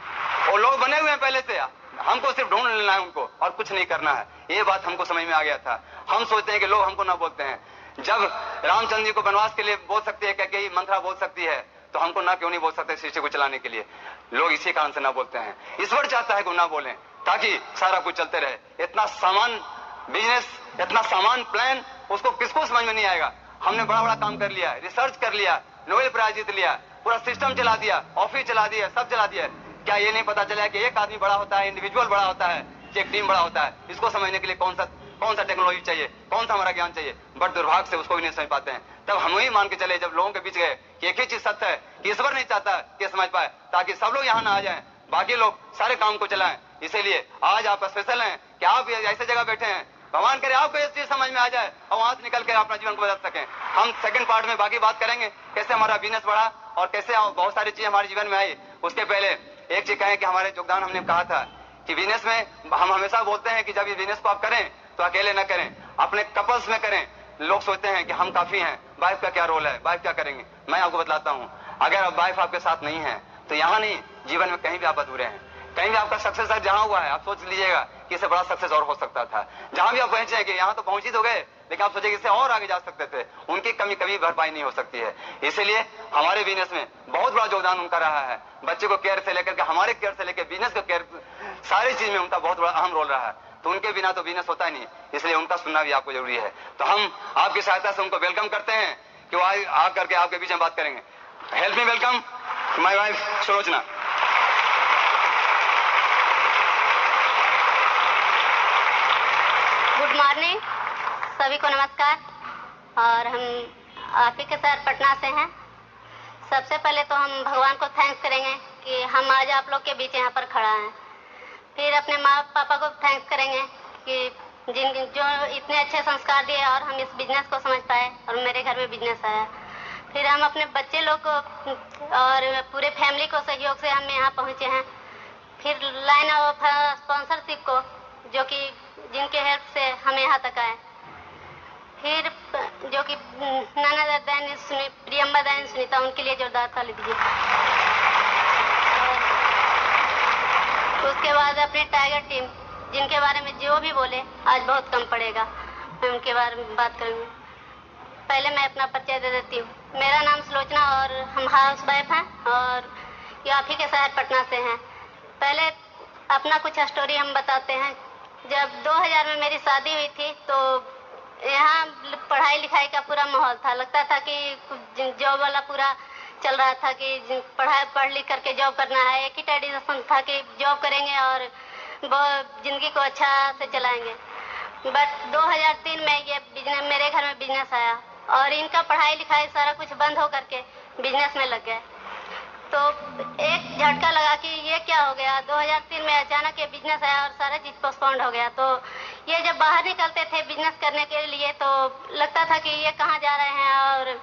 वो लोग बने हुए हैं पहले से, हमको सिर्फ ढूंढ लेना है उनको और कुछ नहीं करना है। ये बात हमको समझ में आ गया था। हम सोचते हैं कि लोग हमको ना बोलते हैं। जब रामचंद्र जी को वनवास के लिए बोल सकती है, कैकेयी मंथरा बोल सकती है, तो हमको ना क्यों नहीं बोल सकते सृष्टि को चलाने के लिए? लोग इसी कारण से ना बोलते हैं। ईश्वर चाहता है कि ना बोलें ताकि सारा कुछ चलते रहे। इतना सामान बिजनेस, इतना सामान प्लान, उसको किसको समझ में नहीं आएगा। हमने बड़ा बड़ा काम कर लिया, रिसर्च कर लिया, नोबेल प्राइज जीत लिया, पूरा सिस्टम चला दिया, ऑफिस चला दिया, सब चला दिया। क्या ये नहीं पता चला कि एक आदमी बड़ा होता है, इंडिविजुअल बड़ा होता है, कि एक टीम बड़ा होता है? इसको समझने के लिए कौन सा टेक्नोलॉजी चाहिए, कौन सा हमारा ज्ञान चाहिए, बट दुर्भाग्य से उसको भी नहीं समझ पाते हैं। तब हम ही मान के चले जब लोगों के बीच गए कि एक ही चीज सत्य है कि ईश्वर नहीं चाहता कि समझ पाए, ताकि सब लोग यहाँ ना आ जाएं, बाकी लोग सारे काम को चलाएं। इसीलिए आज आप स्पेशल हैं कि आप ऐसे जगह बैठे हैं, भगवान करे आपको ये चीज समझ में आ जाए और वहां से निकल कर अपना जीवन को बदल सकें। हम सेकंड पार्ट में बाकी बात करेंगे कैसे हमारा बिजनेस बढ़ा और कैसे बहुत सारी चीजें हमारे जीवन में आई। उसके पहले एक चीज कहें कि हमारे योगदान, हमने कहा था कि बिजनेस में हम हमेशा बोलते हैं कि जब ये बिजनेस को आप करें तो अकेले न करें, अपने कपल्स में करें। लोग सोचते हैं कि हम काफी हैं, वाइफ का क्या रोल है, वाइफ क्या करेंगे। मैं आपको बतलाता हूं, अगर अब वाइफ आपके साथ नहीं है तो यहां नहीं, जीवन में कहीं भी आप अधूरे हैं। कहीं भी आपका सक्सेस जहां हुआ है आप सोच लीजिएगा कि इससे बड़ा सक्सेस और हो सकता था। जहां भी आप पहुंचे कि यहां तो पहुंच ही तो गए, लेकिन आप सोचे कि इससे और आगे जा सकते थे। उनकी कमी कभी भरपाई नहीं हो सकती है। इसीलिए हमारे बिजनेस में बहुत बड़ा योगदान उनका रहा है। बच्चे को केयर से लेकर के, हमारे केयर से लेकर बिजनेस को केयर, सारी चीज में उनका बहुत बड़ा अहम रोल रहा है। तो उनके बिना तो बिजनेस होता ही नहीं, इसलिए उनका सुनना भी आपको जरूरी है। तो हम आपकी सहायता से उनको वेलकम करते हैं कि वो आ करके आपके बीच में बात करेंगे। Help me welcome my wife Sulochana. Good morning, सभी को नमस्कार। और हम आप ही के शहर पटना से हैं। सबसे पहले तो हम भगवान को थैंक्स करेंगे कि हम आज आप लोग के बीच यहाँ पर खड़ा हैं। फिर अपने माँ पापा को थैंक्स करेंगे कि जो इतने अच्छे संस्कार दिए और हम इस बिजनेस को समझ पाए और मेरे घर में बिजनेस आया। फिर हम अपने बच्चे लोग को और पूरे फैमिली को सहयोग से हम यहाँ पहुँचे हैं। फिर लाइन ऑफ स्पॉन्सरशिप को, जो कि जिनके हेल्प से हम यहाँ तक आए। फिर जो कि नाना दैन प्रियम्बा दैन सुनीता, उनके लिए जोरदार ताली दीजिए। उसके बाद अपनी टाइगर टीम, जिनके बारे में जो भी बोले आज बहुत कम पड़ेगा, मैं उनके बारे में बात करूँगी। पहले मैं अपना परिचय दे देती हूँ। मेरा नाम सुलोचना और हम हाउस वाइफ हैं और ये आप ही के शहर पटना से हैं। पहले अपना कुछ स्टोरी हम बताते हैं। जब 2000 में मेरी शादी हुई थी तो यहाँ पढ़ाई लिखाई का पूरा माहौल था। लगता था कि जॉब वाला पूरा चल रहा था कि पढ़ लिख करके जॉब करना है। एक ही ट्रेडिशन था कि जॉब करेंगे और जिंदगी को अच्छा से चलाएंगे। बट 2003 में ये बिजनेस, मेरे घर में बिजनेस आया और इनका पढ़ाई लिखाई सारा कुछ बंद हो करके बिजनेस में लग गए। तो एक झटका लगा कि ये क्या हो गया। 2003 में अचानक ये बिजनेस आया और सारा चीज पोस्टपोन्ड हो गया। तो ये जब बाहर निकलते थे बिजनेस करने के लिए तो लगता था कि ये कहाँ जा रहे हैं और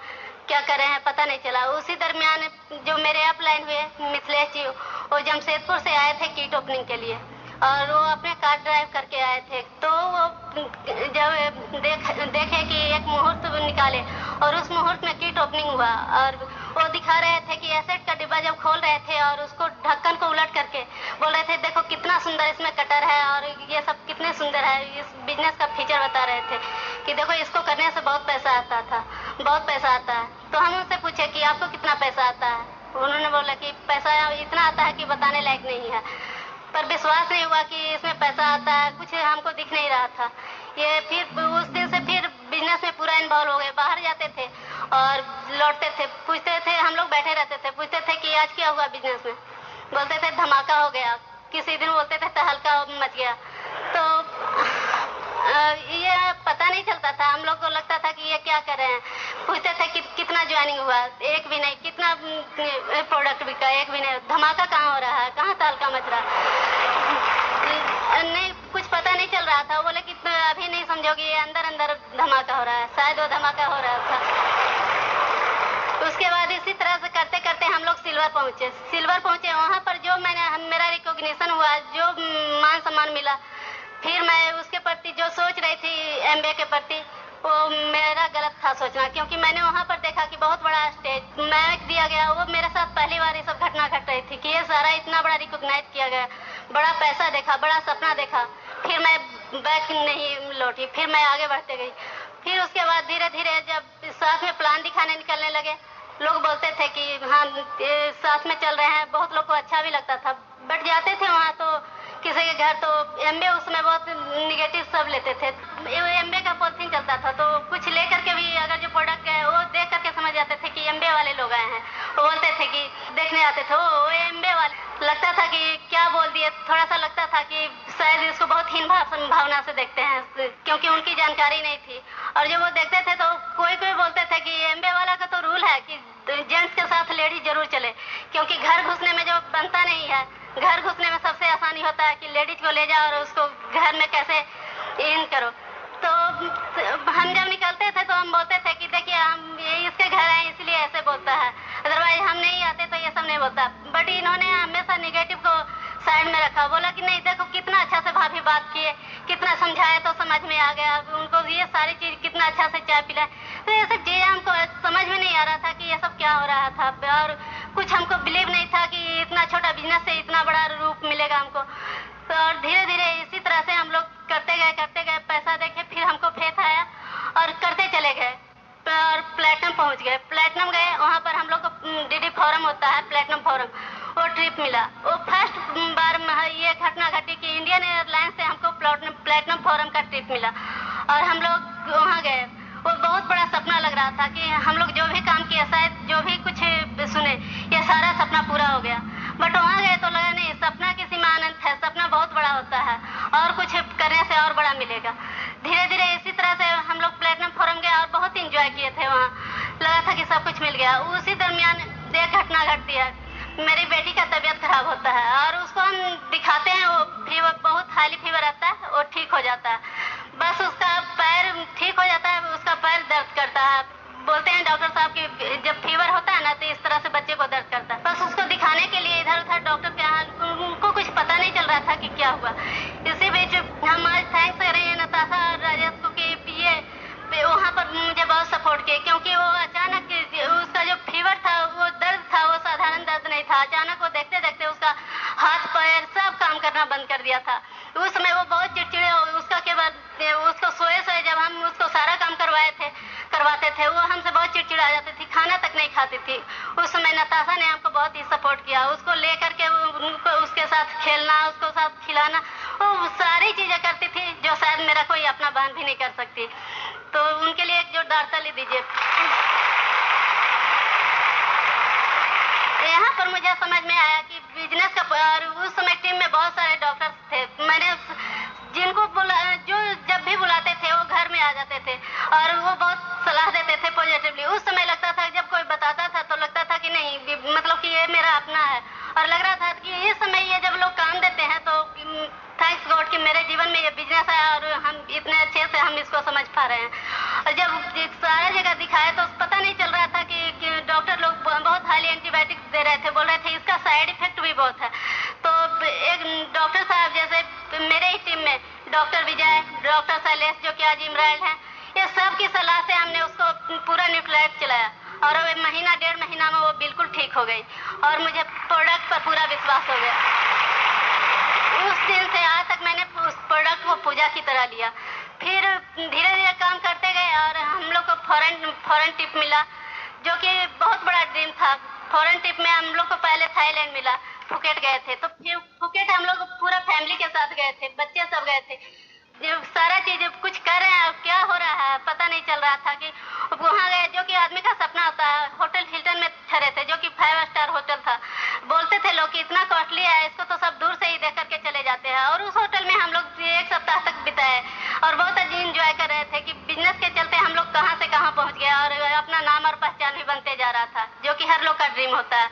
क्या कर रहे हैं, पता नहीं चला। उसी दरमियान जो मेरे अपलाइन हुए मिथिलेश जी, वो जमशेदपुर से आए थे किट ओपनिंग के लिए और वो अपने कार ड्राइव करके आए थे। तो वो जब देखे कि एक मुहूर्त निकाले और उस मुहूर्त में किट ओपनिंग हुआ और वो दिखा रहे थे कि एसेट का डिब्बा जब खोल रहे थे और उसको ढक्कन को उलट करके बोल रहे थे देखो कितना सुंदर इसमें कटर है और ये सब कितने सुंदर है। इस बिजनेस का फीचर बता रहे थे कि देखो इसको करने से बहुत पैसा आता था, बहुत पैसा आता है। तो हम उनसे पूछे कि आपको कितना पैसा आता है। उन्होंने बोला कि पैसा इतना आता है कि बताने लायक नहीं है। पर विश्वास नहीं हुआ कि इसमें पैसा आता है, कुछ हमको दिख नहीं रहा था। ये फिर उस दिन से फिर बिजनेस में पूरा इन्वॉल्व हो गए। बाहर जाते थे और लौटते थे, पूछते थे, हम लोग बैठे रहते थे, पूछते थे कि आज क्या हुआ बिजनेस में। बोलते थे धमाका हो गया, किसी दिन बोलते थे तहलका मच गया। तो ये पता नहीं चलता था। हम लोग को लगता था कि ये क्या कर रहे हैं। पूछते थे कि कितना ज्वाइनिंग हुआ, एक भी नहीं। कितना प्रोडक्ट बिका, एक भी नहीं। धमाका कहाँ हो रहा है, कहाँ तहलका मच रहा है, नहीं कुछ पता नहीं चल रहा था। बोले कि अभी नहीं समझोगे, ये अंदर अंदर धमाका हो रहा है। शायद वो धमाका हो रहा था। उसके बाद इसी तरह से करते करते हम लोग सिल्वर पहुंचे। वहाँ पर जो मेरा रिकॉग्निशन हुआ, जो मान सम्मान मिला, फिर मैं उसके प्रति जो सोच रही थी एमबीए के प्रति, वो मेरा गलत था सोचना। क्योंकि मैंने वहाँ पर देखा कि बहुत बड़ा स्टेज मैच दिया गया। वो मेरे साथ पहली बार ये सब घटना घट रही थी कि ये सारा इतना बड़ा रिकॉग्नाइज किया गया, बड़ा पैसा देखा, बड़ा सपना देखा। फिर मैं बैक नहीं लौटी, फिर मैं आगे बढ़ते गई। फिर उसके बाद धीरे धीरे जब साथ में प्लान दिखाने निकलने लगे, लोग बोलते थे कि हाँ साथ में चल रहे हैं। बहुत लोग को अच्छा भी लगता था। बट जाते थे वहाँ तो किसी के घर तो एमबीए, उसमें बहुत निगेटिव सब लेते थे। एमबीए का पॉलिथिन चलता था तो कुछ ले करके भी अगर जो प्रोडक्ट है वो देख करके समझ जाते थे कि एमबीए वाले लोग आए हैं। वो बोलते थे कि देखने आते थे वो एमबीए वाले। लगता था कि क्या बोल दिए, थोड़ा सा लगता था कि शायद इसको बहुत हीन भावना से देखते हैं, क्योंकि उनकी जानकारी नहीं थी। और जब वो देखते थे तो कोई बोलते थे कि एमबीए वाला का तो रूल है कि जेंट्स के साथ लेडीज जरूर चले, क्योंकि घर घुसने में जो बनता नहीं है, घर घुसने में सबसे आसानी होता है कि लेडीज को ले जाओ और उसको घर में कैसे इन करो। तो हम जब निकलते थे तो हम बोलते थे कि देखिए हम इसके घर हैं इसलिए ऐसे बोलता है, अदरवाइज हम नहीं आते तो ये सब नहीं बोलता। बट इन्होंने हमेशा निगेटिव को साइड में रखा, बोला कि नहीं देखो कितना अच्छा से भाभी बात किए, कितना समझाया तो समझ में आ गया, उनको ये सारी चीज कितना अच्छा से चाय पिलाए। तो ये सब चीजें हमको समझ में नहीं आ रहा था कि ये सब क्या हो रहा था, और कुछ हमको बिलीव नहीं था कि इतना छोटा बिजनेस से इतना बड़ा रूप मिलेगा हमको। तो और धीरे धीरे इसी तरह से हम लोग करते गए, पैसा देखे, फिर हमको फेथ आया और करते चले गए और प्लेटिनम पहुंच गए। प्लेटिनम गए, वहाँ पर हम लोग को डीडी फोरम होता है, प्लेटिनम फोरम, वो ट्रिप मिला। वो फर्स्ट बार ये घटना घटी कि इंडियन एयरलाइंस से हमको प्लेटिनम फोरम का ट्रिप मिला और हम लोग वहाँ गए। वो बहुत बड़ा सपना लग रहा था कि हम लोग जो भी काम किया, शायद जो भी कुछ सुने, ये सारा सपना पूरा हो गया। बट वहाँ गए तो लगा नहीं, सपना की सीमा अनंत है, सपना बहुत बड़ा होता है और कुछ करने से और बड़ा मिलेगा। धीरे धीरे इसी तरह से हम लोग प्लेटिनम फोरम गए और बहुत इंजॉय किए थे वहाँ, लगा था कि सब कुछ मिल गया। उसी दरमियान एक घटना घटती है, मेरी बेटी का तबीयत खराब होता है और उसको हम दिखाते हैं, वो फीवर, बहुत हाईली फीवर आता है, वो ठीक हो जाता है, बस उसका पैर ठीक हो जाता है, उसका पैर दर्द करता है। बोलते हैं डॉक्टर साहब कि जब फीवर होता है ना तो इस तरह से बच्चे को दर्द करता है। बस उसको दिखाने के लिए इधर उधर डॉक्टर के यहाँ, उनको कुछ पता नहीं चल रहा था कि क्या हुआ। इसी बीच हम आज थैंक्स कर रहे हैं नताशा और राजेश को कि ये वहाँ पर मुझे बहुत सपोर्ट किए, क्योंकि वो अचानक उसका जो फीवर था, वो दर्द था, वो साधारण दर्द नहीं था। अचानक वो देखते देखते उसका हाथ पैर सब काम करना बंद कर दिया था। उस समय वो बहुत चिड़चिड़े, उसका केवल उसको सोए जब हम उसको सारा काम करवाते थे, वो हमसे बहुत चिड़चिड़ा जाती थी, खाना तक नहीं खाती थी। उस समय नताशा ने हमको बहुत ही सपोर्ट किया, उसको लेकर के उनको उसके साथ खेलना, उसको साथ खिलाना, वो सारी चीजें करती थी जो शायद मेरा कोई अपना बहन भी नहीं कर सकती। तो उनके लिए एक जोरदार ताली दीजिए। यहाँ पर मुझे समझ में आया कि बिजनेस का, और उस समय टीम में बहुत सारे डॉक्टर्स थे, मैंने जिनको जो जब भी बुलाते थे वो घर में आ जाते थे और वो बहुत सलाह देते थे पॉजिटिवली। उस समय लगता था, जब कोई बताता था तो लगता था कि नहीं, मतलब कि ये मेरा अपना है, और लग रहा था कि इस समय ये जब लोग काम देते हैं तो थैंक्स गॉड कि मेरे जीवन में ये बिजनेस आया और हम इतने अच्छे से हम इसको समझ पा रहे हैं। और जब सारा जगह दिखाया तो पता नहीं चल रहा था कि डॉक्टर लोग बहुत हाईली एंटीबायोटिक दे रहे थे, बोल रहे थे इसका साइड इफेक्ट भी बहुत है। तो एक डॉक्टर साहब, जैसे मेरे ही टीम में डॉक्टर विजय, डॉक्टर शैलेश जो कि आज इमराइल है, ये सब की सलाह से हमने उसको पूरा न्यूक्लियाइड चलाया और महीना 1.5 महीना में वो बिल्कुल ठीक हो गई और मुझे प्रोडक्ट पर पूरा विश्वास हो गया। उस दिन से आज तक मैंने उस प्रोडक्ट को पूजा की तरह लिया। फिर धीरे धीरे काम करते गए और हम लोग को फॉरेन ट्रिप मिला, जो कि बहुत बड़ा ड्रीम था। फॉरेन ट्रिप में हम लोग को पहले थाईलैंड मिला, फुकेट गए थे, तो फिर फुकेट हम लोग पूरा फैमिली के साथ गए थे, बच्चे सब गए थे। जब सारा चीज कुछ कर रहे हैं, क्या हो रहा है पता नहीं चल रहा था कि वहाँ गए, जो कि आदमी का सपना होता है। होटल हिल्टन में ठहरे थे, जो कि 5 स्टार होटल था। बोलते थे लोग कि इतना कॉस्टली है, इसको तो सब दूर से ही देख करके चले जाते हैं। और उस होटल में हम लोग 1 सप्ताह तक बिताए और बहुत इंजॉय कर रहे थे कि बिजनेस के चलते हम लोग कहाँ से कहाँ पहुँच गए और अपना नाम और पहचान भी बनते जा रहा था, जो कि हर लोग का ड्रीम होता है।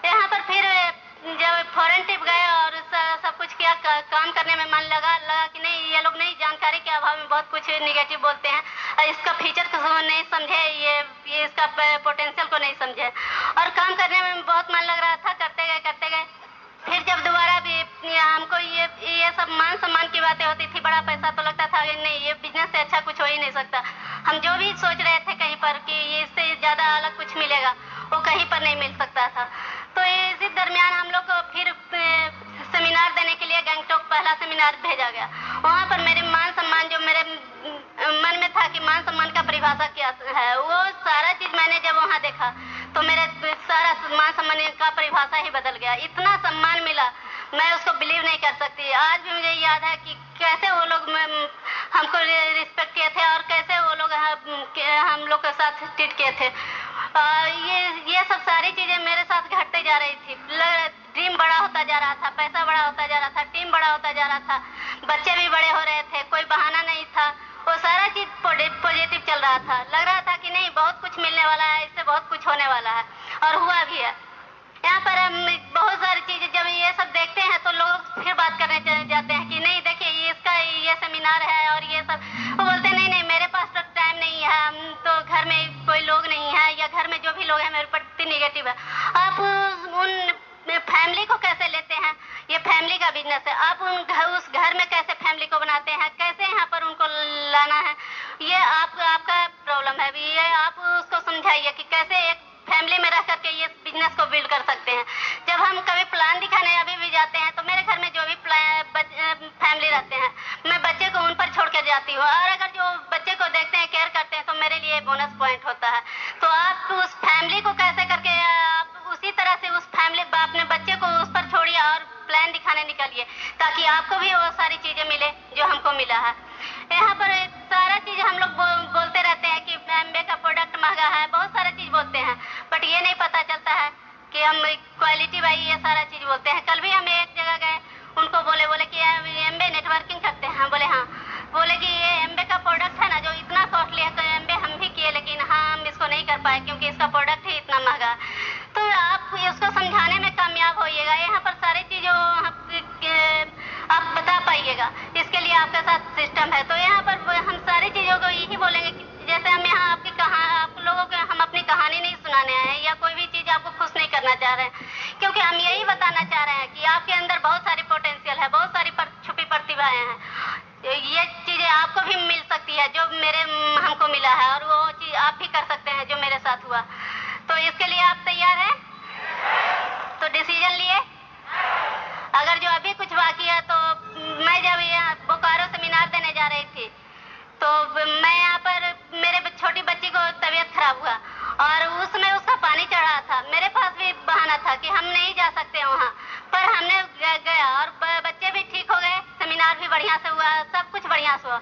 यहाँ पर फिर जब फॉरेन ट्रिप गए और सब कुछ किया, काम करने में मन लगा कि नहीं, ये लोग नहीं, जानकारी के अभाव में बहुत कुछ निगेटिव बोलते हैं, इसका फीचर को नहीं समझे, ये इसका पोटेंशियल को नहीं समझे, और काम करने में बहुत मन लग रहा था। करते गए फिर जब दोबारा भी हमको ये सब मान सम्मान की बातें होती थी, बड़ा पैसा, तो लगता था कि नहीं, ये बिजनेस से अच्छा कुछ हो ही नहीं सकता। हम जो भी सोच रहे थे कहीं पर कि इससे ज्यादा अलग कुछ मिलेगा, वो कहीं पर नहीं मिल सकता था। तो इसी दरमियान हम लोग को फिर सेमिनार देने के लिए गैंगटॉक पहला सेमिनार भेजा गया। वहाँ पर मेरे मान सम्मान, जो मेरे मन में था कि मान सम्मान का परिभाषा क्या है, वो सारा चीज मैंने जब वहाँ देखा तो मेरे सारा मान सम्मान का परिभाषा ही बदल गया। इतना सम्मान मिला, मैं उसको बिलीव नहीं कर सकती। आज भी मुझे याद है कि कैसे वो लोग हमको रिस्पेक्ट किए थे और कैसे वो लोग हम लोग के साथ ट्रीट किए थे। ये सब सारी चीजें मेरे साथ घटते जा रही थी। ड्रीम बड़ा होता जा रहा था, पैसा बड़ा होता जा रहा था, टीम बड़ा होता जा रहा था, बच्चे भी बड़े हो रहे थे, कोई बहाना नहीं था, वो सारा चीज पॉजिटिव चल रहा था। लग रहा था कि नहीं, बहुत कुछ मिलने वाला है, इससे बहुत कुछ होने वाला है, और हुआ भी है। यहाँ पर हम बहुत सारी चीजें जब ये सब देखते हैं तो लोग फिर बात करने चले जाते हैं कि नहीं देखिए, इसका ये सेमिनार है और ये सब। वो बोलते नहीं नहीं, मेरे पास तो टाइम नहीं है, हम तो घर में कोई लोग नहीं है, या घर में जो भी लोग हैं मेरे प्रति निगेटिव है। आप उन फैमिली को कैसे लेते हैं, ये फैमिली का बिजनेस है। आप उस घर में कैसे फैमिली को बनाते हैं, कैसे यहाँ पर उनको लाना है, ये आपका प्रॉब्लम है। ये आप उसको समझाइए कि कैसे एक फैमिली में रह करके ये बिजनेस को बिल्ड कर सकते हैं। जब हम कभी प्लान दिखाने अभी भी जाते हैं तो मेरे घर में जो भी फैमिली रहते हैं, मैं बच्चे को उन पर छोड़ कर जाती हूँ, और अगर जो बच्चे को देखते हैं, केयर करते हैं, तो मेरे लिए बोनस पॉइंट होता है। तो आप उस फैमिली को कैसे करके आप उसी तरह से उस फैमिली अपने बच्चे को उस पर छोड़िए और प्लान दिखाने निकलिए, ताकि आपको भी वो सारी चीजें मिले जो हमको मिला है। यहाँ पर सारा चीज हम लोग बोलते रहते हैं कि एमबे का प्रोडक्ट महंगा है, बहुत सारा चीज बोलते हैं, बट ये नहीं पता चलता है कि हम क्वालिटी वाई ये सारा चीज बोलते हैं। कल भी हम एक जगह गए, उनको बोले कि एमबे नेटवर्किंग करते हैं, बोले हाँ, बोले कि ये एमबे का प्रोडक्ट है ना जो इतना कॉस्टली है, तो एमबे हम भी किए लेकिन हाँ हम इसको नहीं कर पाए क्योंकि इसका प्रोडक्ट ही इतना महंगा। तो आप उसको समझाने में कामयाब होइएगा, यहाँ पर सारी चीजों आप बता पाइएगा, इसके लिए आपके साथ सिस्टम है। तो यहाँ पर हम सारी चीजों को यही बोलेंगे कि जैसे हम यहाँ आप लोगों को हम अपनी कहानी नहीं सुनाने आए हैं या कोई भी चीज आपको खुश नहीं करना चाह रहे हैं, क्योंकि हम यही बताना चाह रहे हैं कि आपके अंदर बहुत सारी पोटेंशियल है, बहुत सारी छुपी प्रतिभाएं हैं। ये चीजें आपको भी मिल सकती है जो हमको मिला है, और वो चीज आप भी कर सकते हैं जो मेरे साथ हुआ। तो इसके लिए आप तैयार हैं? तो डिसीजन लिए? अगर जो अभी कुछ बाकी है, तो मैं जब यहाँ बोकारो सेमिनार देने जा रही थी, तो मैं यहाँ पर मेरे छोटी बच्ची को तबीयत खराब हुआ और उसमें उसका पानी चढ़ा था। मेरे पास भी बहाना था कि हम नहीं जा सकते वहाँ, पर हमने गया और बच्चे भी ठीक हो गए, सेमिनार भी बढ़िया से हुआ, सब कुछ बढ़िया से हुआ।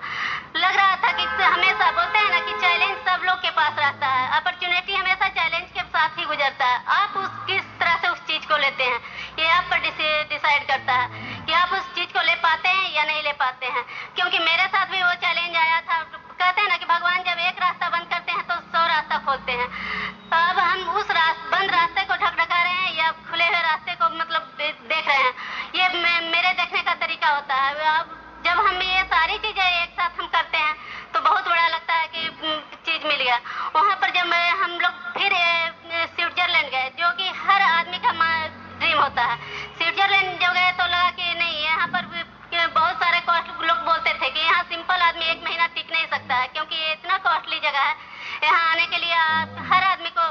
लग रहा था कि हमेशा बोलते हैं ना कि चैलेंज सब लोग के पास रहता है, अपॉर्चुनिटी हमेशा चैलेंज के साथ ही गुजरता है। आप किस तरह से उस चीज को लेते हैं, ये आप पर डिसाइड करता है कि आप उस चीज को ले पाते हैं या नहीं ले पाते हैं। क्योंकि मेरे साथ भी वो चैलेंज आया था। कहते हैं ना कि भगवान जब एक रास्ता बंद करते हैं तो 100 रास्ता खोलते हैं। तो अब हम उस बंद रास्ते को ढकढका रहे हैं या खुले हुए रास्ते को मतलब देख रहे हैं, ये मेरे देखने का तरीका होता है। अब जब हम ये सारी चीजें एक साथ हम करते हैं तो बहुत बड़ा लगता है कि चीज मिल गया। वहाँ पर जब हम लोग फिर स्विट्जरलैंड गए, जो कि हर आदमी का ड्रीम होता है। स्विट्जरलैंड जब गए तो लगा कि नहीं, यहाँ पर बहुत सारे कॉस्ट लोग बोलते थे कि यहाँ सिंपल आदमी 1 महीना टिक नहीं सकता है, क्योंकि ये इतना कॉस्टली जगह है। यहाँ आने के लिए हर आदमी को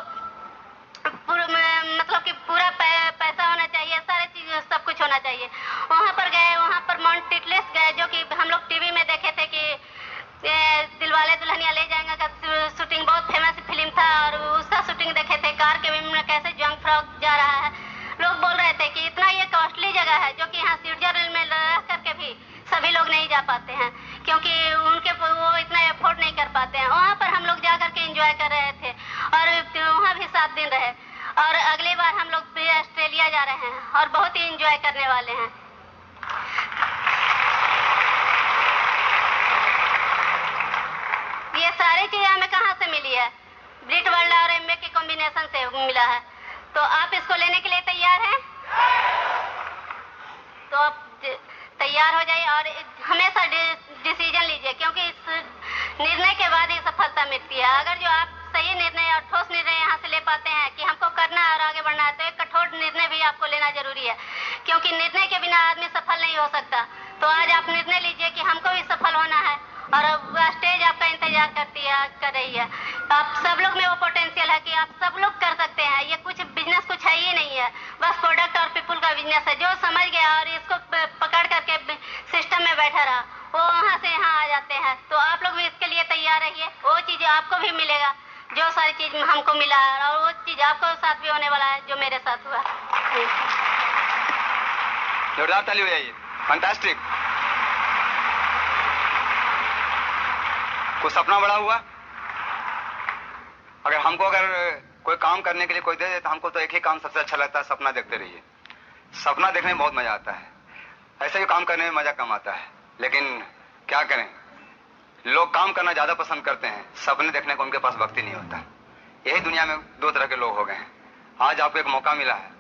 मतलब कि पूरा पैसा होना चाहिए, सारे चीज सब कुछ होना चाहिए। वहाँ पर गए, वहाँ पर माउंट टिटलिस गए, जो कि हम लोग टीवी में देखे थे कि दिलवाले दुल्हनिया ले जाएंगे का शूटिंग बहुत फेमस फिल्म था, और उसका शूटिंग देखे थे। कार के में कैसे जंग फ्रॉक जा रहा है, लोग बोल रहे थे कि इतना ये कॉस्टली जगह है, जो कि यहाँ स्विट्जरलैंड में रह करके भी सभी लोग नहीं जा पाते हैं, क्योंकि उनके वो इतना एफोर्ड नहीं कर पाते हैं। वहाँ पर हम लोग जा करके एंजॉय कर रहे थे, और वहाँ भी 7 दिन रहे, और अगली बार हम लोग भी ऑस्ट्रेलिया जा रहे हैं और बहुत ही एंजॉय करने वाले हैं। ये सारी चीजें हमें कहाँ से मिली है? ब्रिट वर्ल्ड और एमबे के कॉम्बिनेशन से मिला है। तो आप इसको लेने के लिए तैयार हैं? तो आप तैयार हो जाइए और हमेशा डिसीजन लीजिए, क्योंकि इस निर्णय के बाद ही सफलता मिलती है। अगर जो आप सही निर्णय और ठोस निर्णय यहाँ से ले पाते हैं कि हमको करना है और आगे बढ़ना है, तो एक कठोर निर्णय भी आपको लेना जरूरी है, क्योंकि निर्णय के बिना आदमी सफल नहीं हो सकता। तो आज आप निर्णय लीजिए कि हमको भी सफल होना है, और स्टेज आपका इंतजार कर रही है। आप सब लोग में वो पोटेंशियल है कि आप सब लोग कर सकते हैं। ये कुछ बिजनेस कुछ है ही नहीं है, बस प्रोडक्ट और पीपल का बिजनेस है। जो समझ गया और इसको पकड़ करके सिस्टम में बैठा रहा, वो वहाँ से यहाँ आ जाते हैं। तो आप लोग भी इसके लिए तैयार रहिए, वो चीज आपको भी मिलेगा जो सारी चीज हमको मिला है, और वो चीज आपको साथ भी होने वाला है जो मेरे साथ हुआ। जोरदार ताली हो जाइए, फैंटास्टिक। कुछ सपना बड़ा हुआ। अगर कोई काम करने के लिए कोई दे दे, तो हमको तो एक ही काम सबसे अच्छा लगता है, सपना देखते रहिए। सपना देखने में बहुत मजा आता है, ऐसे ही काम करने में मजा कम आता है। लेकिन क्या करें, लोग काम करना ज्यादा पसंद करते हैं, सपने देखने को उनके पास वक्त ही नहीं होता। यही दुनिया में 2 तरह के लोग हो गए हैं। आज आपको एक मौका मिला है,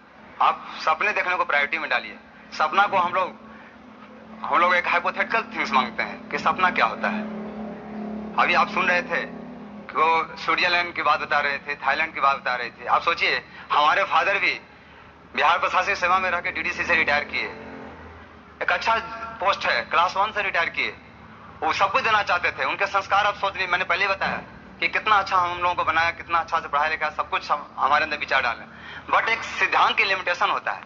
आप सपने देखने को प्रायोरिटी में डालिए। सपना को हम लोग एक हाइपोथेटिकल थिंग्स मांगते हैं कि सपना क्या होता है। अभी आप सुन रहे थे कि वो स्विट्जरलैंड की बात बता रहे थे, थाईलैंड की बात बता रहे थे। आप सोचिए, हमारे फादर भी बिहार प्रशासनिक सेवा में रह के डीडीसी से रिटायर किए, एक अच्छा पोस्ट है, क्लास 1 से रिटायर किए, वो सब कुछ देना चाहते थे। उनके संस्कार अब सोच नहीं, मैंने पहले बताया कि कितना अच्छा हम लोगों को बनाया, कितना अच्छा से पढ़ाया लिखा, सब कुछ हमारे अंदर विचार डाले, बट एक सिद्धांत की लिमिटेशन होता है।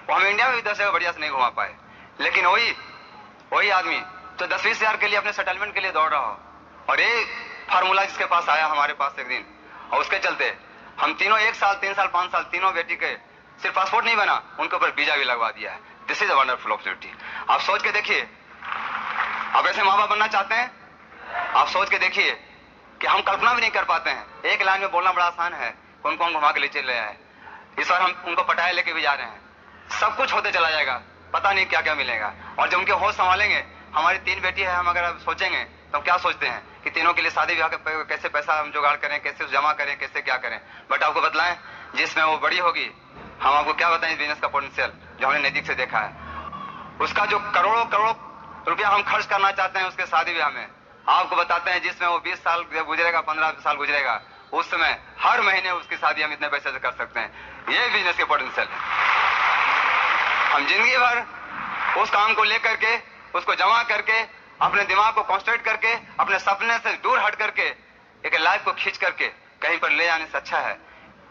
वो हम इंडिया में भी 10 जगह बढ़िया से नहीं घुमा पाए, लेकिन वही आदमी तो 10-20 हजार के लिए अपने सेटलमेंट के लिए दौड़ रहा हो, और ये फार्मूला जिसके पास आया हमारे पास एक दिन, और उसके चलते हम तीनों 1 साल 3 साल 5 साल तीनों बेटी के सिर्फ पासपोर्ट नहीं बना, उनके ऊपर वीजा भी लगवा दिया है। This is a wonderful opportunity. आप सोच के देखिए, आप ऐसे माँ बाप बनना चाहते हैं, आप सोच के देखिए कि हम कल्पना भी नहीं कर पाते हैं। एक लाइन में बोलना बड़ा आसान है, उनको हम घुमा के ले चले आए, इस बार हम उनको पटाए लेके भी जा रहे हैं, सब कुछ होते चला जाएगा, पता नहीं क्या क्या मिलेगा। और जब उनके होश संभालेंगे, हमारी 3 बेटी है, हम अगर सोचेंगे तो हम क्या सोचते हैं कि तीनों के लिए शादी ब्याह का कैसे पैसा हम जुगाड़ करें, कैसे जमा करें, कैसे क्या करें। बट आपको बतलाएं, जिसमें वो बड़ी होगी, हम आपको क्या बताएं बिजनेस का पोटेंशियल जो हमने नजदीक से देखा है, उसका जो करोड़ों करोड़ रुपया हम खर्च करना चाहते हैं उसके शादी ब्याह में, आपको बताते हैं जिसमें वो 20 साल गुजरेगा, 15 साल गुजरेगा, उस समय हर महीने उसकी शादी हम इतने पैसे से कर सकते हैं। ये बिजनेस के पोटेंशियल है। हम जिंदगी भर उस काम को लेकर के, उसको जमा करके, अपने दिमाग को कॉन्सेंट्रेट करके, अपने सपने से दूर हट करके एक लाइफ को खींच करके कहीं पर ले जाने से अच्छा है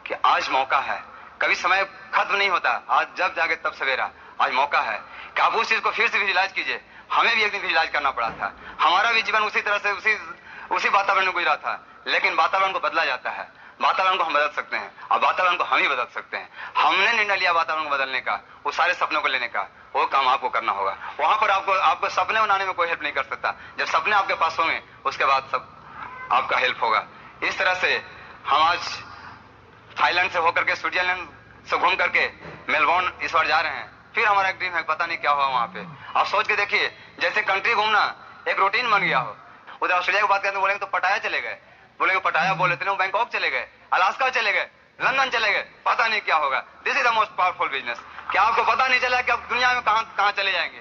कि आज मौका है, कभी समय खत्म नहीं होता, आज जब जागे तब सवेरा, आज मौका है कि आप उस चीज को फिर से विजुलाइज कीजिए। हमें भी एक दिन विजुलाइज करना पड़ा था, हमारा भी जीवन उसी तरह से उसी वातावरण में गुजरा था, लेकिन वातावरण को बदला जाता है, वातावरण को हम बदल सकते हैं, और वातावरण को हम ही बदल सकते हैं। हमने निर्णय लिया वातावरण को बदलने का, वो सारे सपनों को लेने का, वो काम आपको करना होगा। वहां पर आपको सपने बनाने में कोई हेल्प नहीं कर सकता। जब सपने आपके पास होंगे, उसके बाद सब आपका हेल्प होगा। इस तरह से हम आज थाईलैंड से होकर के, स्विट्जरलैंड से घूम करके मेलबोर्न इस बार जा रहे हैं। फिर हमारा एक ड्रीम है, पता नहीं क्या हुआ वहां पे। आप सोच के देखिए, जैसे कंट्री घूमना एक रूटीन बन गया हो। उधर ऑस्ट्रेलिया की बात करते बोलेंगे तो पटाया चले गए, बोलेंगे पटाया बोल लेते, बैंकॉक चले गए, अलास्का चले गए, लंदन चले गए, पता नहीं क्या होगा। This is the most powerful business. क्या आपको पता नहीं चला कि आप दुनिया में कहां चले जाएंगे?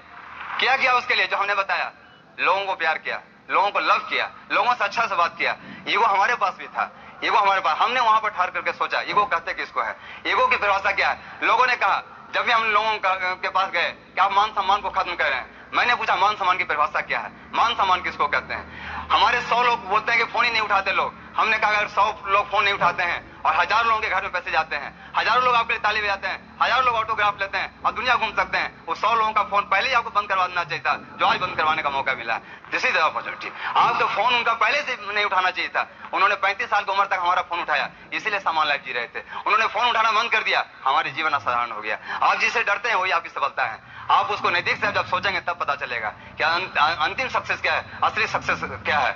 क्या किया उसके लिए जो हमने बताया? लोगों को प्यार किया, लोगों को लव किया, लोगों से अच्छा से बात किया। ईगो हमारे पास भी था, ईगो हमारे पास, हमने वहां पर ठहर करके सोचा ईगो कहते किसको है, ईगो की परिभाषा क्या है। लोगों ने कहा, जब भी हम लोगों के पास गए कि आप मान सम्मान को खत्म कर रहे हैं, मैंने पूछा मान सम्मान की परिभाषा क्या है, मान सम्मान किसको कहते हैं। हमारे 100 लोग बोलते हैं कि फोन ही नहीं उठाते लोग। हमने कहा अगर 100 लोग फोन नहीं उठाते हैं और 1000 लोगों के घर में पैसे जाते हैं, 1000 लोग आपके लिए ताली बजाते हैं, 1000 लोग ऑटोग्राफ लेते हैं और दुनिया घूम सकते हैं, वो 100 लोगों का फोन पहले ही आपको बंद करवा देना चाहिए था, जो आज बंद करवाने का मौका मिला। This is the opportunity. आपको फोन उनका पहले से नहीं उठाना चाहिए था। उन्होंने 35 साल की उम्र तक हमारा फोन उठाया, इसीलिए सामान लाइफ जी रहे थे। उन्होंने फोन उठाना बंद कर दिया, हमारे जीवन असाधारण हो गया। आप जिससे डरते हैं वही आपकी सफलता है। आप उसको नजदीक से जब सोचेंगे तब पता चलेगा कि अंतिम सक्सेस क्या है, असली सक्सेस क्या है,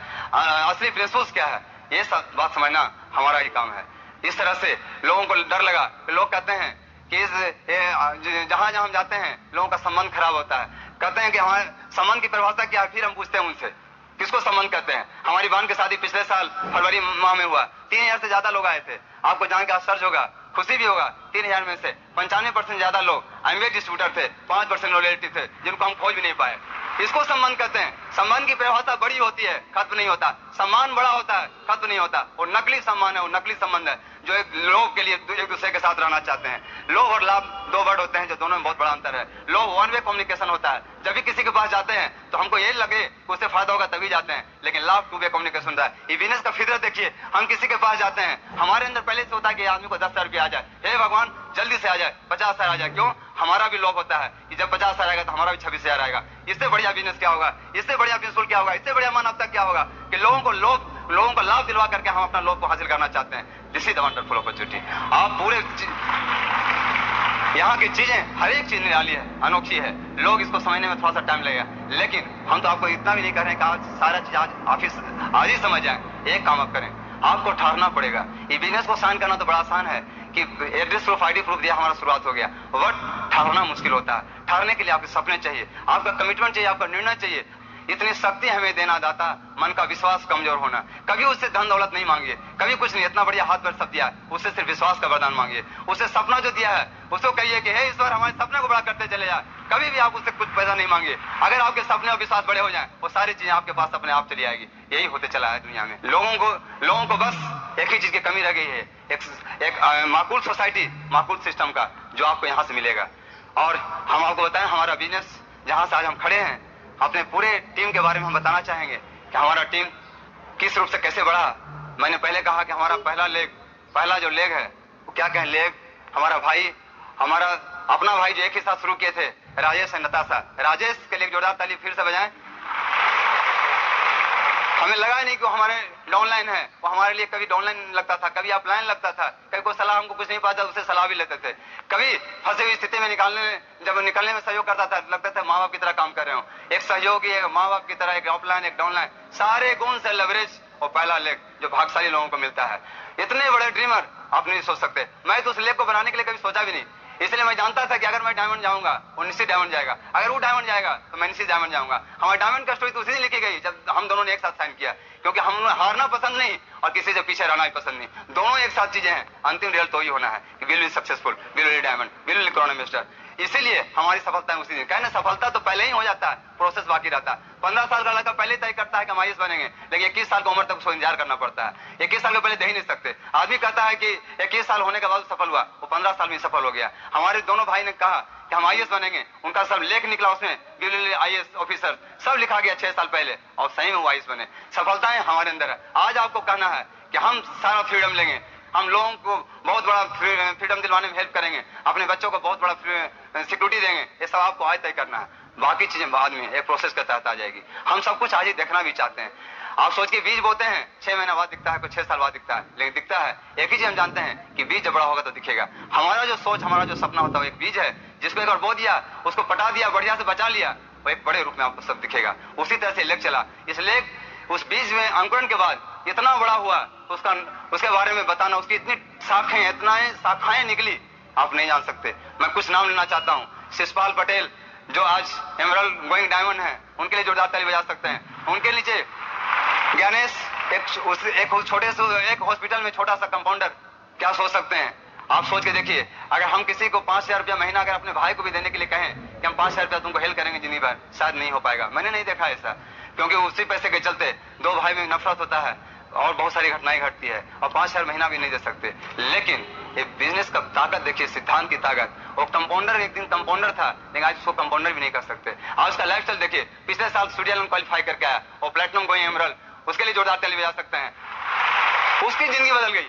असली प्रिंसिपल्स क्या है। ये सब बात समझना हमारा ही काम है। इस तरह से लोगों को डर लगा, लोग कहते हैं कि जहां जहां हम जाते हैं लोगों का संबंध खराब होता है। कहते हैं कि हमारे संबंध की परिभाषा क्या है, फिर हम पूछते हैं उनसे किसको संबंध कहते हैं। हमारी बहन की शादी पिछले साल फरवरी माह में हुआ, 3000 से ज्यादा लोग आए थे। आपको जान के आश्चर्य होगा, खुशी भी होगा, 3000 में से 95% ज्यादा लोग एमबीए डिस्ट्रीब्यूटर थे, 5% रिलेटिव थे जिनको हम खोज भी नहीं पाए। इसको संबंध कहते हैं। संबंध की परिभाषा बड़ी होती है, खत्म नहीं होता। सम्मान बड़ा होता है, खत्म नहीं होता। वो नकली सम्मान है, वो नकली संबंध है जो एक लोग के लिए एक दूसरे के साथ रहना चाहते हैं। लोभ और लाभ 2 वर्ड होते हैं जो दोनों में बहुत बड़ा अंतर है। लोभ 1 वे कम्युनिकेशन होता है, जब भी किसी के पास जाते हैं तो हमको ये लगे कि उससे फायदा होगा तभी जाते हैं, लेकिन लाभ 2 वे कम्युनिकेशन होता है। ये बिजनेस का फितरत देखिए, हम किसी के पास जाते हैं, हमारे अंदर पहले से होता है कि आदमी को 10,000 रुपया आ जाए, हे भगवान जल्दी से आ जाए, 50,000 आ जाए। क्यों? हमारा भी लोभ होता है कि जब 50,000 आएगा तो हमारा भी 26,000 आएगा। इससे बढ़िया बिजनेस क्या होगा, इससे बढ़िया प्रिंसिपल क्या होगा, इससे बढ़िया मानवता क्या होगा कि लोगों को लाभ दिलवा करके हम अपना लोभ को हासिल करना चाहते हैं। This is the wonderful opportunity. आप पूरे यहाँ की चीजें, हर एक चीज निराली है, अनोखी है। लोग इसको समझने में थोड़ा सा टाइम लगेगा, लेकिन हम तो आपको इतना भी नहीं कर रहे हैं कि आज सारा चीज आज ही समझ जाए। एक काम आप करें, आपको ठहरना पड़ेगा। ये बिजनेस को साइन करना तो बड़ा आसान है कि एड्रेस प्रूफ, आईडी प्रूफ दिया, हमारा शुरुआत हो गया। बट ठहरना मुश्किल होता है। ठहरने के लिए आपके सपने चाहिए, आपका कमिटमेंट चाहिए, आपका निर्णय चाहिए। इतनी शक्ति हमें देना दाता, मन का विश्वास कमजोर होना। कभी उससे धन दौलत नहीं मांगिए, कभी कुछ नहीं, इतना बढ़िया हाथ पर सब दिया, उससे सिर्फ विश्वास का वरदान मांगिए। उससे सपना जो दिया है उसको कहिए कि हे ईश्वर हमारे सपने को बड़ा करते चले जाए। कभी भी आप उससे कुछ पैसा नहीं मांगिए। अगर आपके सपने और विश्वास बड़े हो जाएं, वो सारी चीजें आपके पास अपने आप चली आएगी। यही होते चला है दुनिया में। लोगों को बस एक ही चीज की कमी रह गई है, एक माकूल सोसाइटी, माकूल सिस्टम का, जो आपको यहाँ से मिलेगा। और हम आपको बताएं, हमारा बिजनेस जहां से आज हम खड़े हैं, अपने पूरे टीम के बारे में हम बताना चाहेंगे कि हमारा टीम किस रूप से कैसे बढ़ा। मैंने पहले कहा कि हमारा पहला जो लेग है वो क्या कहें, लेग हमारा भाई, हमारा अपना भाई जो एक ही साथ शुरू किए थे, राजेश और नताशा। राजेश के लिए जोरदार ताली फिर से बजाएं। हमें लगा ही नहीं कि वो हमारे डाउनलाइन है, वो हमारे लिए कभी डाउनलाइन लगता था, कभी अपलाइन लगता था, कभी कोई सलाह हमको कुछ नहीं पाता उससे सलाह भी लेते थे, कभी फंसी हुई स्थिति में जब निकलने में सहयोग करता था, लगता था माँ बाप की तरह काम कर रहे हो। एक सहयोगी, एक माँ बाप की तरह, एक ऑफलाइन, एक डाउनलाइन, सारे गुण से लेवरेज और पहला लेग जो भाग्यशाली लोगों को मिलता है। इतने बड़े ड्रीमर आप नहीं सोच सकते। मैं तो उस लेग को बनाने के लिए कभी सोचा भी नहीं, इसलिए मैं जानता था कि अगर मैं डायमंड जाऊंगा वो निश्चित डायमंड जाएगा, अगर वो डायमंड जाएगा तो मैं निश्चित डायमंड जाऊंगा। हमारे डायमंड का स्टोरी तो उसी दिन लिखी गई जब हम दोनों ने एक साथ साइन किया, क्योंकि हम हारना पसंद नहीं और किसी से पीछे रहना भी पसंद नहीं, दोनों एक साथ चीजें हैं। अंतिम रिजल्ट तो ही होना है कि will be successful, will be diamond, will be crown mister. इसीलिए हमारी सफलता है उसी दिन। कहने सफलता तो पहले ही हो जाता है, प्रोसेस बाकी रहता है। 15 साल का लड़का पहले तय करता है कि हम आईएएस बनेंगे, लेकिन 21 साल की उम्र तक उसको इंतजार करना पड़ता है। 21 साल के पहले दे ही नहीं सकते। आदमी कहता है कि 21 साल होने के बाद सफल हुआ, वो 15 साल में सफल हो गया। हमारे दोनों भाई ने कहा कि हम आईएएस बनेंगे, उनका सब लेख निकला उसमें आईएएस ऑफिसर सब लिखा गया 6 साल पहले, और सही में वो आईएएस बने। सफलताएं हमारे अंदर है। आज आपको कहना है कि हम सारा फ्रीडम लेंगे, हम लोगों को बहुत बड़ा फ्रीडम दिलवाने में हेल्प करेंगे, अपने बच्चों को बहुत बड़ा सिक्योरिटी देंगे, ये सब आपको आज तय करना है। बाकी चीजें बाद में एक प्रोसेस के तहत आ जाएगी। हम सब कुछ आज ही देखना भी चाहते हैं। आप सोच के बीज बोते हैं, 6 महीना बाद दिखता है, कोई 6 साल बाद दिखता है, लेकिन दिखता है। एक ही चीज हम जानते हैं कि बीज जब बड़ा होगा तो दिखेगा। हमारा जो सोच, हमारा जो सपना होता है वो एक बीज है, जिसको एक बार बो दिया, उसको पटा दिया, बढ़िया से बचा लिया, वो एक बड़े रूप में आपको सब दिखेगा। उसी तरह से लेग चला। इस लेग उस बीज में अंकुरण के बाद इतना बड़ा हुआ, उसके बारे में बताना, उसकी इतनी शाखाएं, इतना शाखाएं निकली, आप नहीं जान सकते। मैं कुछ नाम लेना चाहता हूँ। शिषपाल पटेल जो आज एमरल्ड गोइंग डायमंड है, उनके लिए जोरदार ताली बजा सकते हैं। उनके नीचे ज्ञानेश, एक छोटे से एक हॉस्पिटल में छोटा सा कंपाउंडर, क्या सोच सकते हैं आप? सोच के देखिए, अगर हम किसी को 5,000 रुपया महीना अगर अपने भाई को भी देने के लिए कहें कि हम 5,000 रुपया तुमको हेल्प करेंगे जिंदगी भर, शायद नहीं हो पाएगा। मैंने नहीं देखा ऐसा, क्योंकि उसी पैसे के चलते 2 भाई में नफरत होता है और बहुत सारी घटनाएं घटती है, और 5,000 महीना भी नहीं दे सकते। लेकिन ये बिजनेस का ताकत देखिए, सिद्धांत की ताकत। वो कंपाउंडर एक दिन कंपाउंडर था, लेकिन आज उसको कंपाउंडर भी नहीं कर सकते। आज उसका लाइफस्टाइल देखिए, पिछले साल स्विट्जरलैंड क्वालिफाई करके आया, और प्लेटिनम गोइंग एमरल्ड, उसके लिए जोरदार ताली बजा सकते हैं। उसकी जिंदगी बदल गई।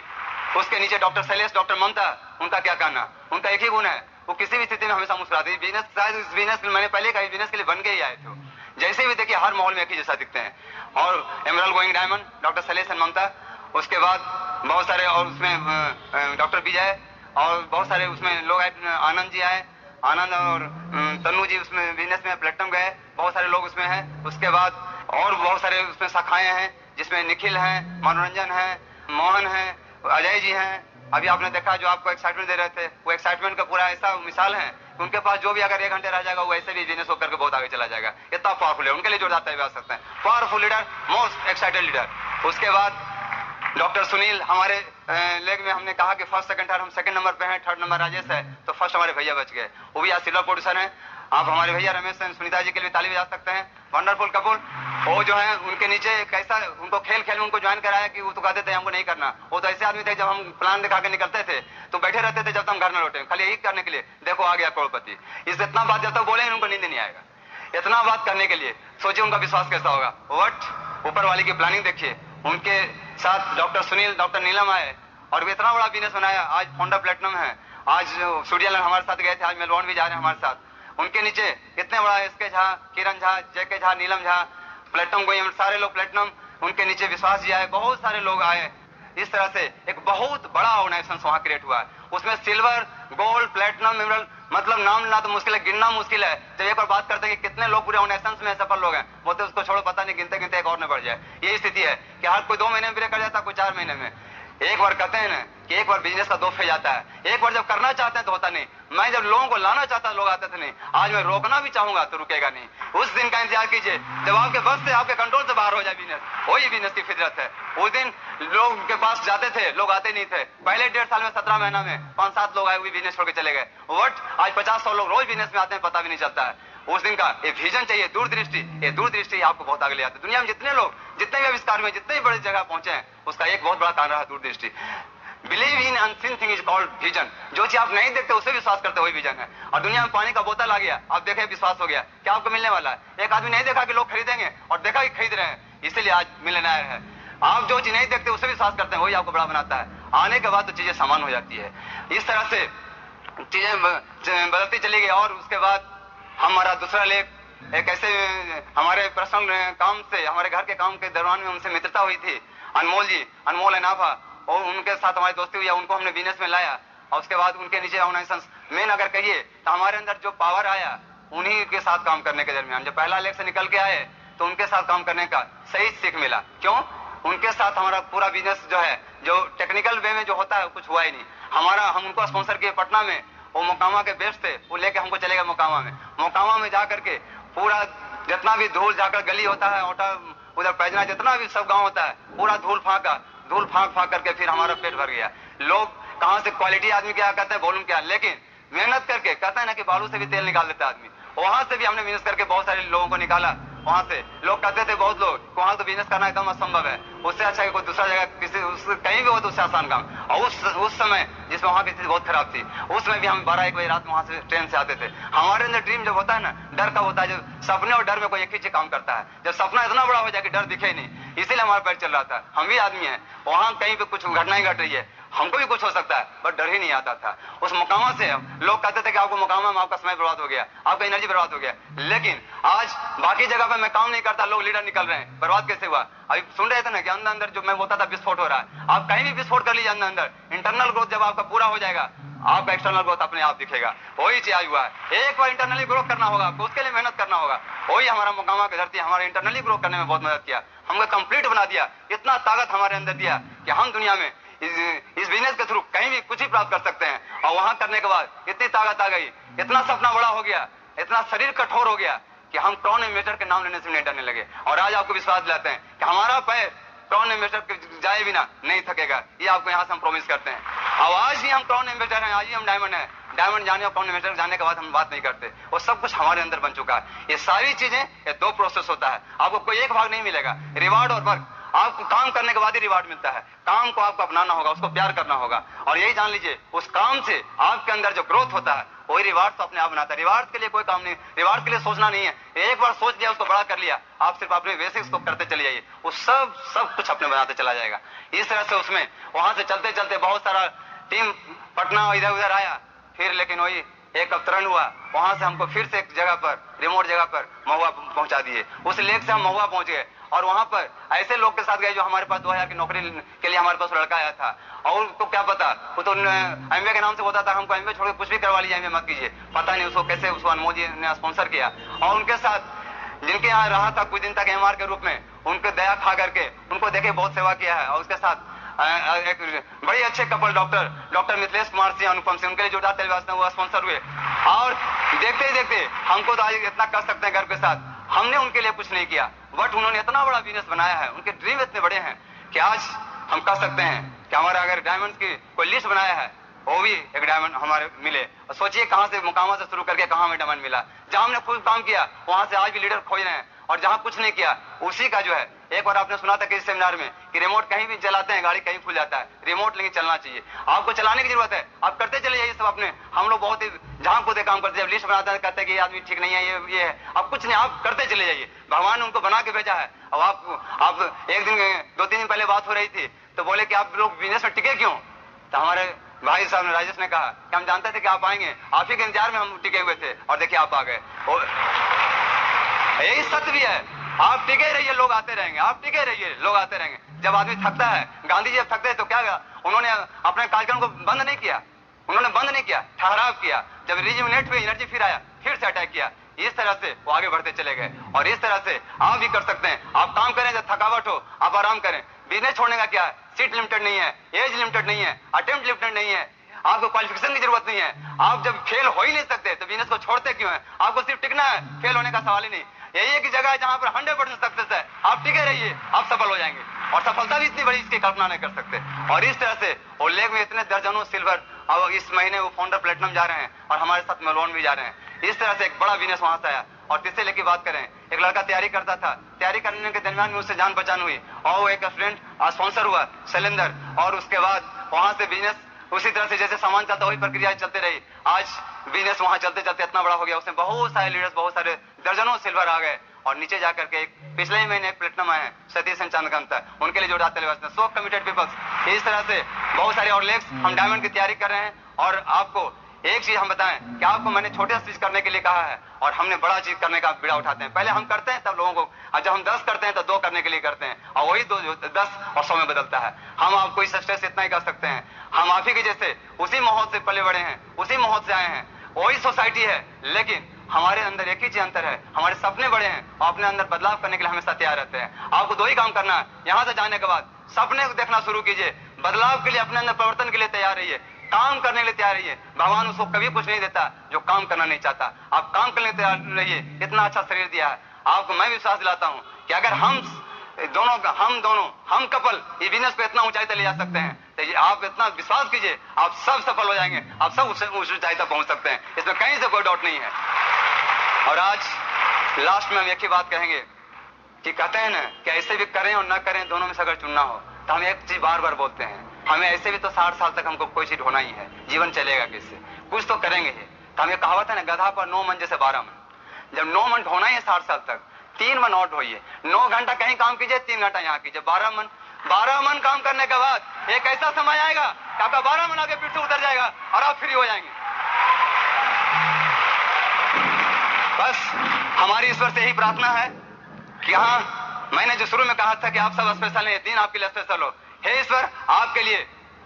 उसके नीचे डॉक्टर शैलेश, डॉक्टर ममता, उनका क्या कहना? उनका एक ही गुण है, वो किसी भी स्थिति में हमेशा मुस्कुराते। बिजनेस, शायद इस बिजनेस मैंने पहले कहा, बिजनेस के लिए बन के ही आए थे। जैसे भी देखिए हर माहौल में एक ही जैसा दिखते हैं। और emerald going diamond doctor Shailesh and Mamata, उसके बाद बहुत सारे, और उसमें डॉक्टर विजय, और बहुत सारे उसमें लोग आए, आनंद जी आए, आनंद और तन्नू जी उसमें बिजनेस में प्लेटिनम गए, बहुत सारे लोग उसमें हैं। उसके बाद और बहुत सारे उसमें शाखाएं हैं, जिसमें निखिल हैं, मनोरंजन है, मोहन है, अजय जी हैं। अभी आपने देखा जो आपको एक्साइटमेंट दे रहे थे, वो एक्साइटमेंट का पूरा ऐसा मिसाल है कि उनके पास जो भी अगर 1 घंटे रह जाएगा, वो ऐसे भी बिजनेस होकर के बहुत आगे चला जाएगा। इतना पावरफुल है, उनके लिए जोरदार ताली बजा सकते हैं। Powerful leader, most excited leader. उसके बाद डॉक्टर सुनील, हमारे लेग में हमने कहा कि फर्स्ट सेकंड थर्ड, हम सेकंड नंबर पे हैं, थर्ड नंबर राजेश है, तो फर्स्ट हमारे भैया बच गए, वो भी आज सिल्वर प्रोड्यूसर हैं। आप हमारे भैया रमेश एंड सुनीता जी के लिए ताली बजा सकते हैं। वंडरफुल कपूर, वो जो है उनके नीचे कैसा उनको खेल में उनको ज्वाइन कराया कि वो तो कहते थे हमको नहीं करना। वो तो ऐसे आदमी थे, जब हम प्लान दिखा के निकलते थे तो बैठे रहते थे जब तक हम घर न लौटे, खाली यही करने के लिए, देखो आ गया करोड़पति। इस इतना बात जब तक बोले उनको नींद नहीं आएगा, इतना बात करने के लिए सोचिए उनका विश्वास कैसा होगा। वट ऊपर वाले की प्लानिंग देखिए। उनके साथ डॉक्टर सुनील, डॉक्टर नीलम आए, और वे इतना बड़ा बिजनेस बनाया। आज फाउंडर प्लेटिनम है, आज स्विट्जरलैंड हमारे साथ गए थे, आज मेलबोर्न भी जा रहे हैं हमारे साथ। उनके नीचे इतने बड़ा एसके झा, किरण झा, जेके झा, नीलम झा, प्लेटिनम गोइंग, सारे लोग प्लेटिनम। उनके नीचे विश्वास जी आए, बहुत सारे लोग आए। इस तरह से एक बहुत बड़ा ऑर्गेनाइजेशन वहां क्रिएट हुआ है। उसमें सिल्वर, गोल्ड, प्लेटिनम, एमरल्ड, मतलब नाम लेना तो मुश्किल है, गिनना मुश्किल है। जब एक बार बात करते हैं कि कितने लोग पूरे ऑर्गेनाइजेशन में सफल लोग हैं, बोलते उसको छोड़ो, पता नहीं, गिनते गिनते एक और न बढ़ जाए। यही स्थिति है कि हर कोई 2 महीने में ब्रेक कर जाता है, कोई 4 महीने में। एक बार कहते हैं ना कि एक बार बिजनेस का 2 फेज आता है। एक बार जब करना चाहते हैं तो होता नहीं। मैं जब लोगों को लाना चाहता लोग आते थे नहीं, आज मैं रोकना भी चाहूंगा तो रुकेगा नहीं। उस दिन का इंतजार कीजिए जब आपके बस से, आपके कंट्रोल से बाहर हो जाए बिजनेस। वही बिजनेस की फितरत है। उस दिन लोग के पास जाते थे, लोग आते नहीं थे। पहले 1.5 साल में, 17 महीना में 5-7 लोग आए, वो भी बिजनेस छोड़ के चले गए। वट आज 50-100 लोग रोज बिजनेस में आते हैं, पता भी नहीं चलता है। उस दिन का ये विजन चाहिए, दूरदृष्टि। ये दूरदृष्टि आपको बहुत आगे ले आते। दुनिया में जितने लोग, जितने भी आविष्कार हुए, जितने भी बड़ी जगह पहुंचे हैं, उसका एक बहुत बड़ा कारण रहा दूरदृष्टि। Believe in unseen thing is called vision. जो चीज आप नहीं देखते उसे विश्वास करते वही विजन है। और दुनिया में पानी का बोतल आ गया, आप देखे विश्वास हो गया, क्या आपको मिलने वाला है? एक आदमी नहीं देखा कि लोग खरीदेंगे और देखा कि खरीद रहे हैं, इसीलिए आज मिलियनेयर है। आप जो चीज नहीं देखते उसे विश्वास करते हैं, वही आपको बड़ा बनाता है। आने के बाद तो चीजें समान हो जाती है। इस तरह से चीजें बदलती चली गई। और उसके बाद हमारा दूसरा लेख एक ऐसे हमारे पर्सनल काम से, हमारे घर के काम के दौरान में उनसे मित्रता हुई थी। अनमोल जी, अनमोल अनाफा, और उनके साथ हमारी दोस्ती हुई, उनको हमने बिजनेस में लाया। और उसके बाद उनके नीचे ऑर्गेनाइजेशन मेन अगर कहिए तो हमारे अंदर जो पावर आया उन्हीं के साथ काम करने के दरमियान, जब पहला लेख से निकल के आए तो उनके साथ काम करने का सही सीख मिला। क्यों? उनके साथ हमारा पूरा बिजनेस जो है, जो टेक्निकल वे में जो होता है कुछ हुआ ही नहीं हमारा। हम उनको स्पॉन्सर किए पटना में, वो मोकामा के बेस्ट थे, वो लेके हमको चले गए मोकामा में। मोकामा में जाकर के पूरा जितना भी धूल झाकड़ गली होता है, उधर पैजना जितना भी सब गांव होता है, पूरा धूल फांक करके फिर हमारा पेट भर गया। लोग कहां से क्वालिटी आदमी क्या कहते हैं, वॉल्यूम क्या, लेकिन मेहनत करके कहते हैं ना कि बालू से भी तेल निकाल देता आदमी, वहां से भी हमने बिजनेस करके बहुत सारे लोगों को निकाला। वहां से लोग कहते थे, बहुत लोग वहां तो बिजनेस करना एकदम असंभव है, उससे अच्छा है कोई दूसरा जगह कहीं भी हो तो उससे आसान काम। और उस समय जिसमें वहां की स्थिति बहुत खराब थी, उसमें भी हम 12-1 बजे रात में वहां से ट्रेन से आते थे। हमारे अंदर ड्रीम जब होता है ना, डर कब होता है? जब सपने और डर में कोई एक ही चीज काम करता है, जब सपना इतना बड़ा हो जाए कि डर दिखे नहीं। इसीलिए हमारा पैर चल रहा था। हम भी आदमी हैं, वहां कहीं पे कुछ घटना ही घट रही है, हमको भी कुछ हो सकता है, बट डर ही नहीं आता था। उस मोकामा से लोग कहते थे कि आपको मोकामा में आपका समय बर्बाद हो गया, आपका एनर्जी बर्बाद हो गया। लेकिन आज बाकी जगह पे मैं काम नहीं करता, लोग लीडर निकल रहे हैं। बर्बाद कैसे हुआ? अभी सुन रहे थे ना कि अंदर जो मैं बोलता था विस्फोट हो रहा है। आप कहीं भी विस्फोट कर लीजिए अंदर, इंटरनल ग्रोथ जब आपका पूरा हो जाएगा, आपका एक्सटर्नल ग्रोथ अपने आप दिखेगा। वही चीज आज हुआ है। एक बार इंटरनली ग्रो करना होगा आपको, उसके लिए मेहनत करना होगा। वही हमारा मोकामा की धरती हमारे इंटरनली ग्रो करने में बहुत मदद किया, हमको कंप्लीट बना दिया, इतना ताकत हमारे अंदर दिया कि हम दुनिया में इस बिजनेस के थ्रू कहीं भी कुछ ही प्राप्त कर सकते हैं। और वहां करने के बाद इतनी ताकत आ गई, इतना सपना बड़ा हो गया, इतना शरीर कठोर हो गया कि हम क्राउन एम्बेसडर के नाम लेने से नहीं डरने लगे। और आज आपको विश्वास दिलाते हैं कि हमारा पैर क्राउन एम्बेसडर के जाए बिना नहीं थकेगा, ये आपको यहाँ से हम प्रॉमिस करते हैं। और आज भी हम क्राउन एम्बेसडर हैं, आज भी हम डायमंड हैं। डायमंड जाने और क्राउन एम्बेसडर जाने के बाद हम बात नहीं करते, वो सब कुछ हमारे अंदर बन चुका है। ये सारी चीजें, ये 2 प्रोसेस होता है, आपको कोई एक भाग नहीं मिलेगा। रिवार्ड और वर्क, आपको काम करने के बाद ही रिवार्ड मिलता है। काम को आपको अपनाना होगा, उसको प्यार करना होगा। और यही जान लीजिए, उस काम से आपके अंदर जो ग्रोथ होता है वही रिवार्ड तो अपने आप बनाता है। रिवार्ड के लिए कोई काम नहीं, रिवार्ड के लिए सोचना नहीं है। एक बार सोच लिया, उसको बड़ा कर लिया, आप सिर्फ अपने बेसिक्स को करते चले जाइए, वो सब कुछ अपने बनाते चला जाएगा। इस तरह से उसमें वहां से चलते चलते बहुत सारा टीम पटना इधर उधर आया, फिर लेकिन वही एक अवतरण हुआ। वहां से हमको फिर से एक जगह पर, रिमोट जगह पर महुआ पहुंचा दिए। उस लेक से हम महुआ पहुंच गए और वहां पर ऐसे लोग के साथ गए जो हमारे पास 2000 की नौकरी के लिए हमारे पास लड़का आया था। और उनको क्या पता, वो तो एमवे के नाम से होता था, हमको एमवे छोड़ के कुछ भी करवा लीजिए, एमवे मत कीजिए। पता नहीं उसको कैसे उसको अनमोल जी ने स्पॉन्सर किया। और उनके साथ जिनके यहाँ रहा था कुछ दिन तक एमआर के रूप में, उनके दया खा करके उनको देखे बहुत सेवा किया है। और उसके साथ एक बड़े अच्छे कपल डॉक्टर मिथिलेश कुमार सिंह, अनुपम सिंह, उनके लिए जोड़ा टेलीवास्ता हुआ स्पॉन्सर हुए। और देखते ही देखते हमको तो आज इतना कर सकते हैं घर के साथ, हमने उनके लिए कुछ नहीं किया, बट उन्होंने इतना बड़ा बिजनेस बनाया है, उनके ड्रीम इतने बड़े हैं कि आज हम कह सकते हैं कि हमारा अगर डायमंड की कोई लिस्ट बनाया है, वो भी एक डायमंड हमारे मिले। और सोचिए कहां से, मुकामा से शुरू करके कहां हमें डायमंड मिला। जहां हमने खुद काम किया वहां से आज भी लीडर खोज रहे हैं, और जहां कुछ नहीं किया उसी का जो है, एक बार आपने सुना था किसी सेमिनार में कि रिमोट कहीं भी चलाते हैं, गाड़ी कहीं खुल जाता है, रिमोट लेकिन चलना चाहिए। आपको चलाने की जरूरत है, आप करते चले जाइए सब अपने। हम लोग बहुत ही जहां खुद काम करते हैं, लिस्ट बनाते हैं, कहते हैं कि ये आदमी ठीक नहीं है, ये है। आप कुछ नहीं, आप करते चले जाइए, भगवान ने उनको बना के भेजा है। अब आप एक दिन 2-3 दिन पहले बात हो रही थी तो बोले कि आप लोग बिजनेस में टिके क्यों? तो हमारे भाई साहब ने, राजेश ने कहा कि हम जानते थे कि आप आएंगे, आप ही के इंतजार में हम टिके हुए थे, और देखिए आप आ गए। यही सत्य भी है, आप टिके रहिए, लोग आते रहेंगे, आप टिके रहिए, लोग आते रहेंगे। जब आदमी थकता है, गांधी जी जब थकते हैं तो क्या किया उन्होंने? अपने कार्यक्रम को बंद नहीं किया, उन्होंने बंद नहीं किया, ठहराव किया। जब रिजुविनेट हुए, एनर्जी फिर आया, फिर से अटैक किया। इस तरह से वो आगे बढ़ते चले गए। और इस तरह से आप भी कर सकते हैं। आप काम करें, जब थकावट हो आप आराम करें। बिजनेस छोड़ने का क्या है, सीट लिमिटेड नहीं है, एज लिमिटेड नहीं है, अटेम्प्ट लिमिटेड नहीं है, आपको क्वालिफिकेशन की जरूरत नहीं है। आप जब फेल हो ही नहीं सकते तो बिजनेस को छोड़ते क्यों है? आपको सिर्फ टिकना है, फेल होने का सवाल ही नहीं। यही एक जगह है जहां पर 100% सक्सेस है, आप टिके रहिए, आप सफल हो जाएंगे। और सफलता भी इतनी बड़ी, इसकी कल्पना नहीं कर सकते। और इस तरह से वो लेग में इतने दर्जनों सिल्वर, और इस महीने वो फाउंडर प्लेटिनम जा रहे हैं, और हमारे साथ मेलबोर्न भी जा रहे हैं। इस तरह से एक बड़ा बिजनेस वहां से आया। और तीसरे लेग की बात करें, एक लड़का तैयारी करता था, तैयारी करने के दरमियान में उससे जान पहचान हुई, और वो एक स्टूडेंट स्पॉन्सर हुआ, शैलेंद्र। और उसके बाद वहां से बिजनेस उसी तरह से जैसे सामान चलता वही प्रक्रिया चलते रही। आज बिजनेस वहां चलते चलते इतना बड़ा हो गया, उसमें बहुत सारे लीडर्स, बहुत सारे दर्जनों सिल्वर आ गए और नीचे जाकर के एक पिछले ही महीने एक प्लेटिनम आए हैं सतीश चंद्रकांत, उनके लिए जो उड़ाते हुए सो कमिटेड पीपल्स। इस तरह से बहुत सारे और लेक्स हम डायमंड की तैयारी कर रहे हैं। और आपको एक चीज हम बताएं कि आपको मैंने छोटे चीज करने के लिए कहा है और हमने बड़ा चीज करने का बीड़ा उठाते हैं। पहले हम करते हैं तब लोगों को, और जब हम 10 करते हैं तो 2 करने के लिए करते हैं और वही 10 और 100 में बदलता है। हम आपको इस स्टेज से इतना ही कर सकते हैं। हम आप ही के जैसे उसी माहौल से पले बड़े हैं, उसी माहौल से आए हैं, वही सोसाइटी है, लेकिन हमारे अंदर एक ही चीज अंतर है, हमारे सपने बड़े हैं और अपने अंदर बदलाव करने के लिए हमेशा तैयार रहते हैं। आपको 2 ही काम करना है। यहां से जाने के बाद सपने को देखना शुरू कीजिए, बदलाव के लिए, अपने अंदर परिवर्तन के लिए तैयार रहिए, काम करने के लिए तैयार रहिए। भगवान उसको कभी कुछ नहीं देता जो काम करना नहीं चाहता। आप काम करने के लिए तैयार रहिए, इतना अच्छा शरीर दिया है आपको। मैं विश्वास दिलाता हूं कि अगर हम दोनों हम कपल ये बिजनेस पे इतना ऊंचाई तक ले जा सकते हैं तो ये आप इतना विश्वास कीजिए, आप सब सफल हो जाएंगे, आप सब उस ऊंचाई तक पहुंच सकते हैं, इसमें कहीं से कोई डाउट नहीं है। और आज लास्ट में हम एक ही बात कहेंगे कि कहते हैं ना कि ऐसे भी करें और ना करें, दोनों में से अगर चुनना हो तो हम एक चीज बार बार बोलते हैं, हमें ऐसे भी तो 60 साल तक हमको कोई चीज होना ही है, जीवन चलेगा किससे, कुछ तो करेंगे ही। तो हमें कहावत है ना, गधा पर 9 मन जैसे 12 मन। जब 9 मन होना ही है 60 साल तक, 3 मन और ढोइए। 9 घंटा कहीं काम कीजिए, 3 घंटा यहाँ कीजिए, 12 मन काम करने के बाद एक ऐसा समय आएगा कि आपका 12 मन आगे पीठ से उतर जाएगा और आप फ्री हो जाएंगे। बस हमारी ईश्वर से यही प्रार्थना है कि हाँ, मैंने जो शुरू में कहा था कि आप सब स्पेशल हैं, दिन आपके लिए स्पेशल हो। हे ईश्वर, आपके लिए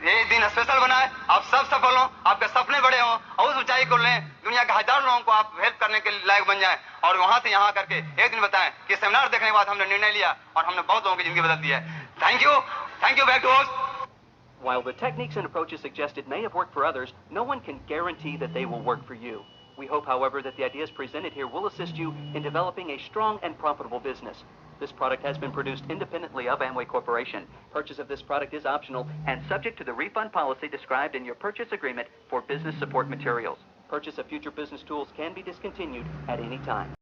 ये दिन स्पेशल बना है, आप सब सफल हो, आपके सपने बड़े हो और उस ऊंचाई को लें, दुनिया के हजारों लोगों को आप हेल्प करने के लायक बन जाएं और वहां से यहाँ करके एक दिन बताएं कि सेमिनार देखने के बाद हमने निर्णय लिया और हमने बहुत लोगों की जिंदगी बदल दी है। Thank you back to host. While the techniques and approaches suggested may have worked for others, no one can guarantee that they will work for you. We hope, however, that the ideas presented here will assist you in developing a strong and profitable business. This product has been produced independently of Amway Corporation. Purchase of this product is optional and subject to the refund policy described in your purchase agreement for business support materials. Purchase of future business tools can be discontinued at any time.